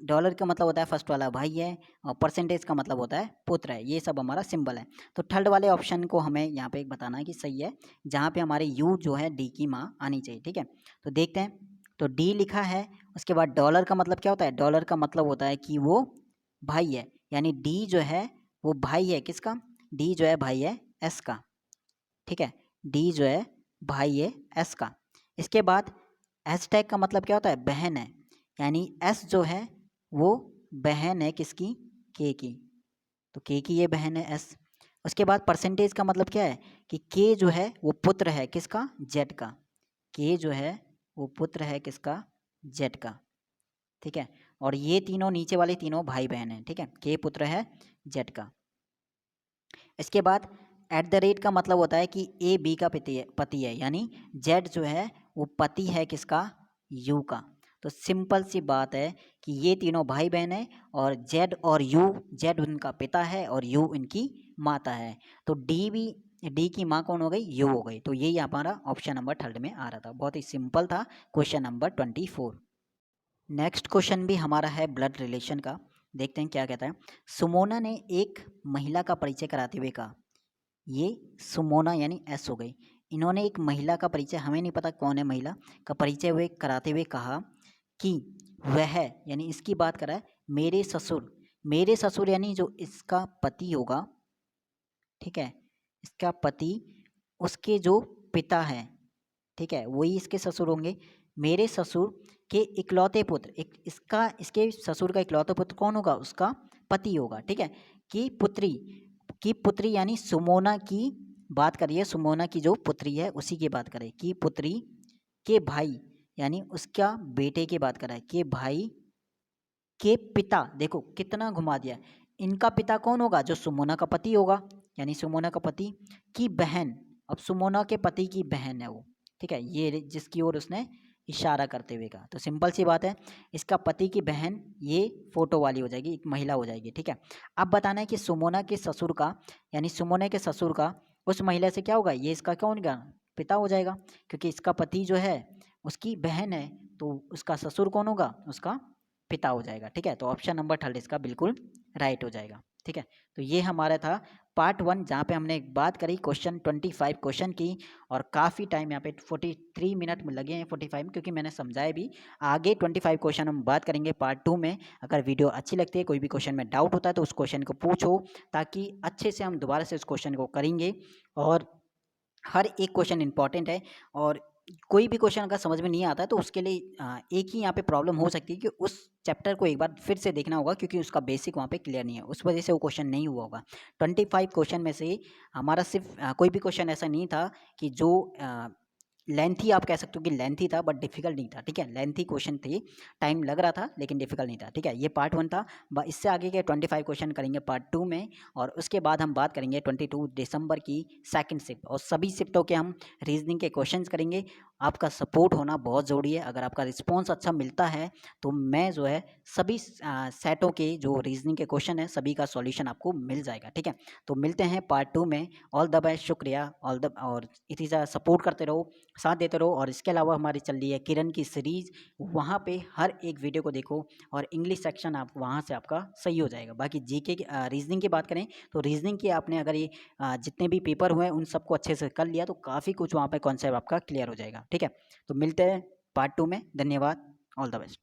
डॉलर का मतलब होता है फर्स्ट वाला भाई है, और परसेंटेज का मतलब होता है पुत्र है। ये सब हमारा सिंबल है। तो थर्ड वाले ऑप्शन को हमें यहाँ पे एक बताना है कि सही है, जहाँ पे हमारे यू जो है डी की माँ आनी चाहिए, ठीक है। तो देखते हैं, तो डी लिखा है, उसके बाद डॉलर का मतलब क्या होता है, डॉलर का मतलब होता है कि वो भाई है, यानी डी जो है वो भाई है किसका, डी जो है भाई है एस का, ठीक है, डी जो है भाई है एस का। इसके बाद हैशटैग का मतलब क्या होता है, बहन है, यानी एस जो है वो बहन है किसकी, के की, तो के की ये बहन है एस। उसके बाद परसेंटेज का मतलब क्या है कि के जो है वो पुत्र है किसका, जेड का, के जो है वो पुत्र है किसका, जेड का, ठीक है। और ये तीनों नीचे वाले तीनों भाई बहन हैं, ठीक है, के पुत्र है जेड का। इसके बाद @ का मतलब होता है कि ए बी का पति है, यानी जेड जो है वो पति है किसका, यू का। तो सिंपल सी बात है कि ये तीनों भाई बहन हैं और जेड और यू, जेड उनका पिता है और यू इनकी माता है। तो डी की माँ कौन हो गई, यू हो गई। तो यही हमारा ऑप्शन नंबर 3 में आ रहा था। बहुत ही सिंपल था क्वेश्चन नंबर 24। नेक्स्ट क्वेश्चन भी हमारा है ब्लड रिलेशन का, देखते हैं क्या कहता है। सुमोना ने एक महिला का परिचय कराते हुए कहा, ये सुमोना यानी एस हो गई, इन्होंने एक महिला का परिचय, हमें नहीं पता कौन है महिला, का परिचय हुए कराते हुए कहा कि वह यानी इसकी बात करा है, मेरे ससुर यानी जो इसका पति होगा, ठीक है, इसका पति, उसके जो पिता हैं, ठीक है, वही इसके ससुर होंगे। मेरे ससुर के इकलौते पुत्र, इसके ससुर का इकलौता पुत्र कौन होगा, उसका पति होगा, ठीक है, की पुत्री यानी सुमोना की बात करिए, सुमोना की जो पुत्री है उसी की बात करें, की पुत्री के भाई यानी उसका बेटे की बात कर रहा है कि भाई के पिता, देखो कितना घुमा दिया। इनका पिता कौन होगा? जो सुमोना का पति होगा, यानी सुमोना का पति की बहन। अब सुमोना के पति की बहन है वो, ठीक है, ये जिसकी ओर उसने इशारा करते हुए कहा। तो सिंपल सी बात है, इसका पति की बहन ये फोटो वाली हो जाएगी, एक महिला हो जाएगी, ठीक है। अब बताना है कि सुमोना के ससुर का, यानी सुमोना के ससुर का उस महिला से क्या होगा? ये इसका कौन होगा? पिता हो जाएगा, क्योंकि इसका पति जो है उसकी बहन है, तो उसका ससुर कौन होगा? उसका पिता हो जाएगा, ठीक है। तो ऑप्शन नंबर थर्ड इसका बिल्कुल राइट हो जाएगा, ठीक है। तो ये हमारा था पार्ट 1, जहाँ पे हमने बात करी क्वेश्चन 25 क्वेश्चन की, और काफ़ी टाइम यहाँ पे 43 मिनट में लगे हैं, 45 में, क्योंकि मैंने समझाया भी। आगे 25 क्वेश्चन हम बात करेंगे पार्ट 2 में। अगर वीडियो अच्छी लगती है, कोई भी क्वेश्चन में डाउट होता है, तो उस क्वेश्चन को पूछो, ताकि अच्छे से हम दोबारा से उस क्वेश्चन को करेंगे। और हर एक क्वेश्चन इंपॉर्टेंट है, और कोई भी क्वेश्चन अगर समझ में नहीं आता है, तो उसके लिए एक ही यहाँ पे प्रॉब्लम हो सकती है कि उस चैप्टर को एक बार फिर से देखना होगा, क्योंकि उसका बेसिक वहाँ पे क्लियर नहीं है, उस वजह से वो क्वेश्चन नहीं हुआ होगा। 25 क्वेश्चन में से हमारा सिर्फ कोई भी क्वेश्चन ऐसा नहीं था कि जो लेंथी, आप कह सकते हो कि लेंथी था, बट डिफिकल्ट नहीं था, ठीक है। लेंथी क्वेश्चन थे, टाइम लग रहा था, लेकिन डिफिकल्ट नहीं था, ठीक है। ये पार्ट 1 था। इससे आगे के 25 क्वेश्चन करेंगे पार्ट 2 में, और उसके बाद हम बात करेंगे 22 दिसंबर की सेकंड शिफ्ट, और सभी शिफ्टों के हम रीजनिंग के क्वेश्चंस करेंगे। आपका सपोर्ट होना बहुत ज़रूरी है। अगर आपका रिस्पॉन्स अच्छा मिलता है, तो मैं जो है सभी सेटों के जो रीजनिंग के क्वेश्चन है, सभी का सॉल्यूशन आपको मिल जाएगा, ठीक है। तो मिलते हैं पार्ट 2 में। ऑल द बेस्ट, शुक्रिया, ऑल द, और इसी तरह सपोर्ट करते रहो, साथ देते रहो। और इसके अलावा हमारी चल रही है किरण की सीरीज़, वहाँ पे हर एक वीडियो को देखो, और इंग्लिश सेक्शन आप वहाँ से आपका सही हो जाएगा। बाकी जीके की रीजनिंग की बात करें, तो रीजनिंग की आपने अगर ये जितने भी पेपर हुए हैं उन सबको अच्छे से कर लिया, तो काफ़ी कुछ वहाँ पे कॉन्सेप्ट आपका क्लियर हो जाएगा, ठीक है। तो मिलते हैं पार्ट 2 में। धन्यवाद, ऑल द बेस्ट।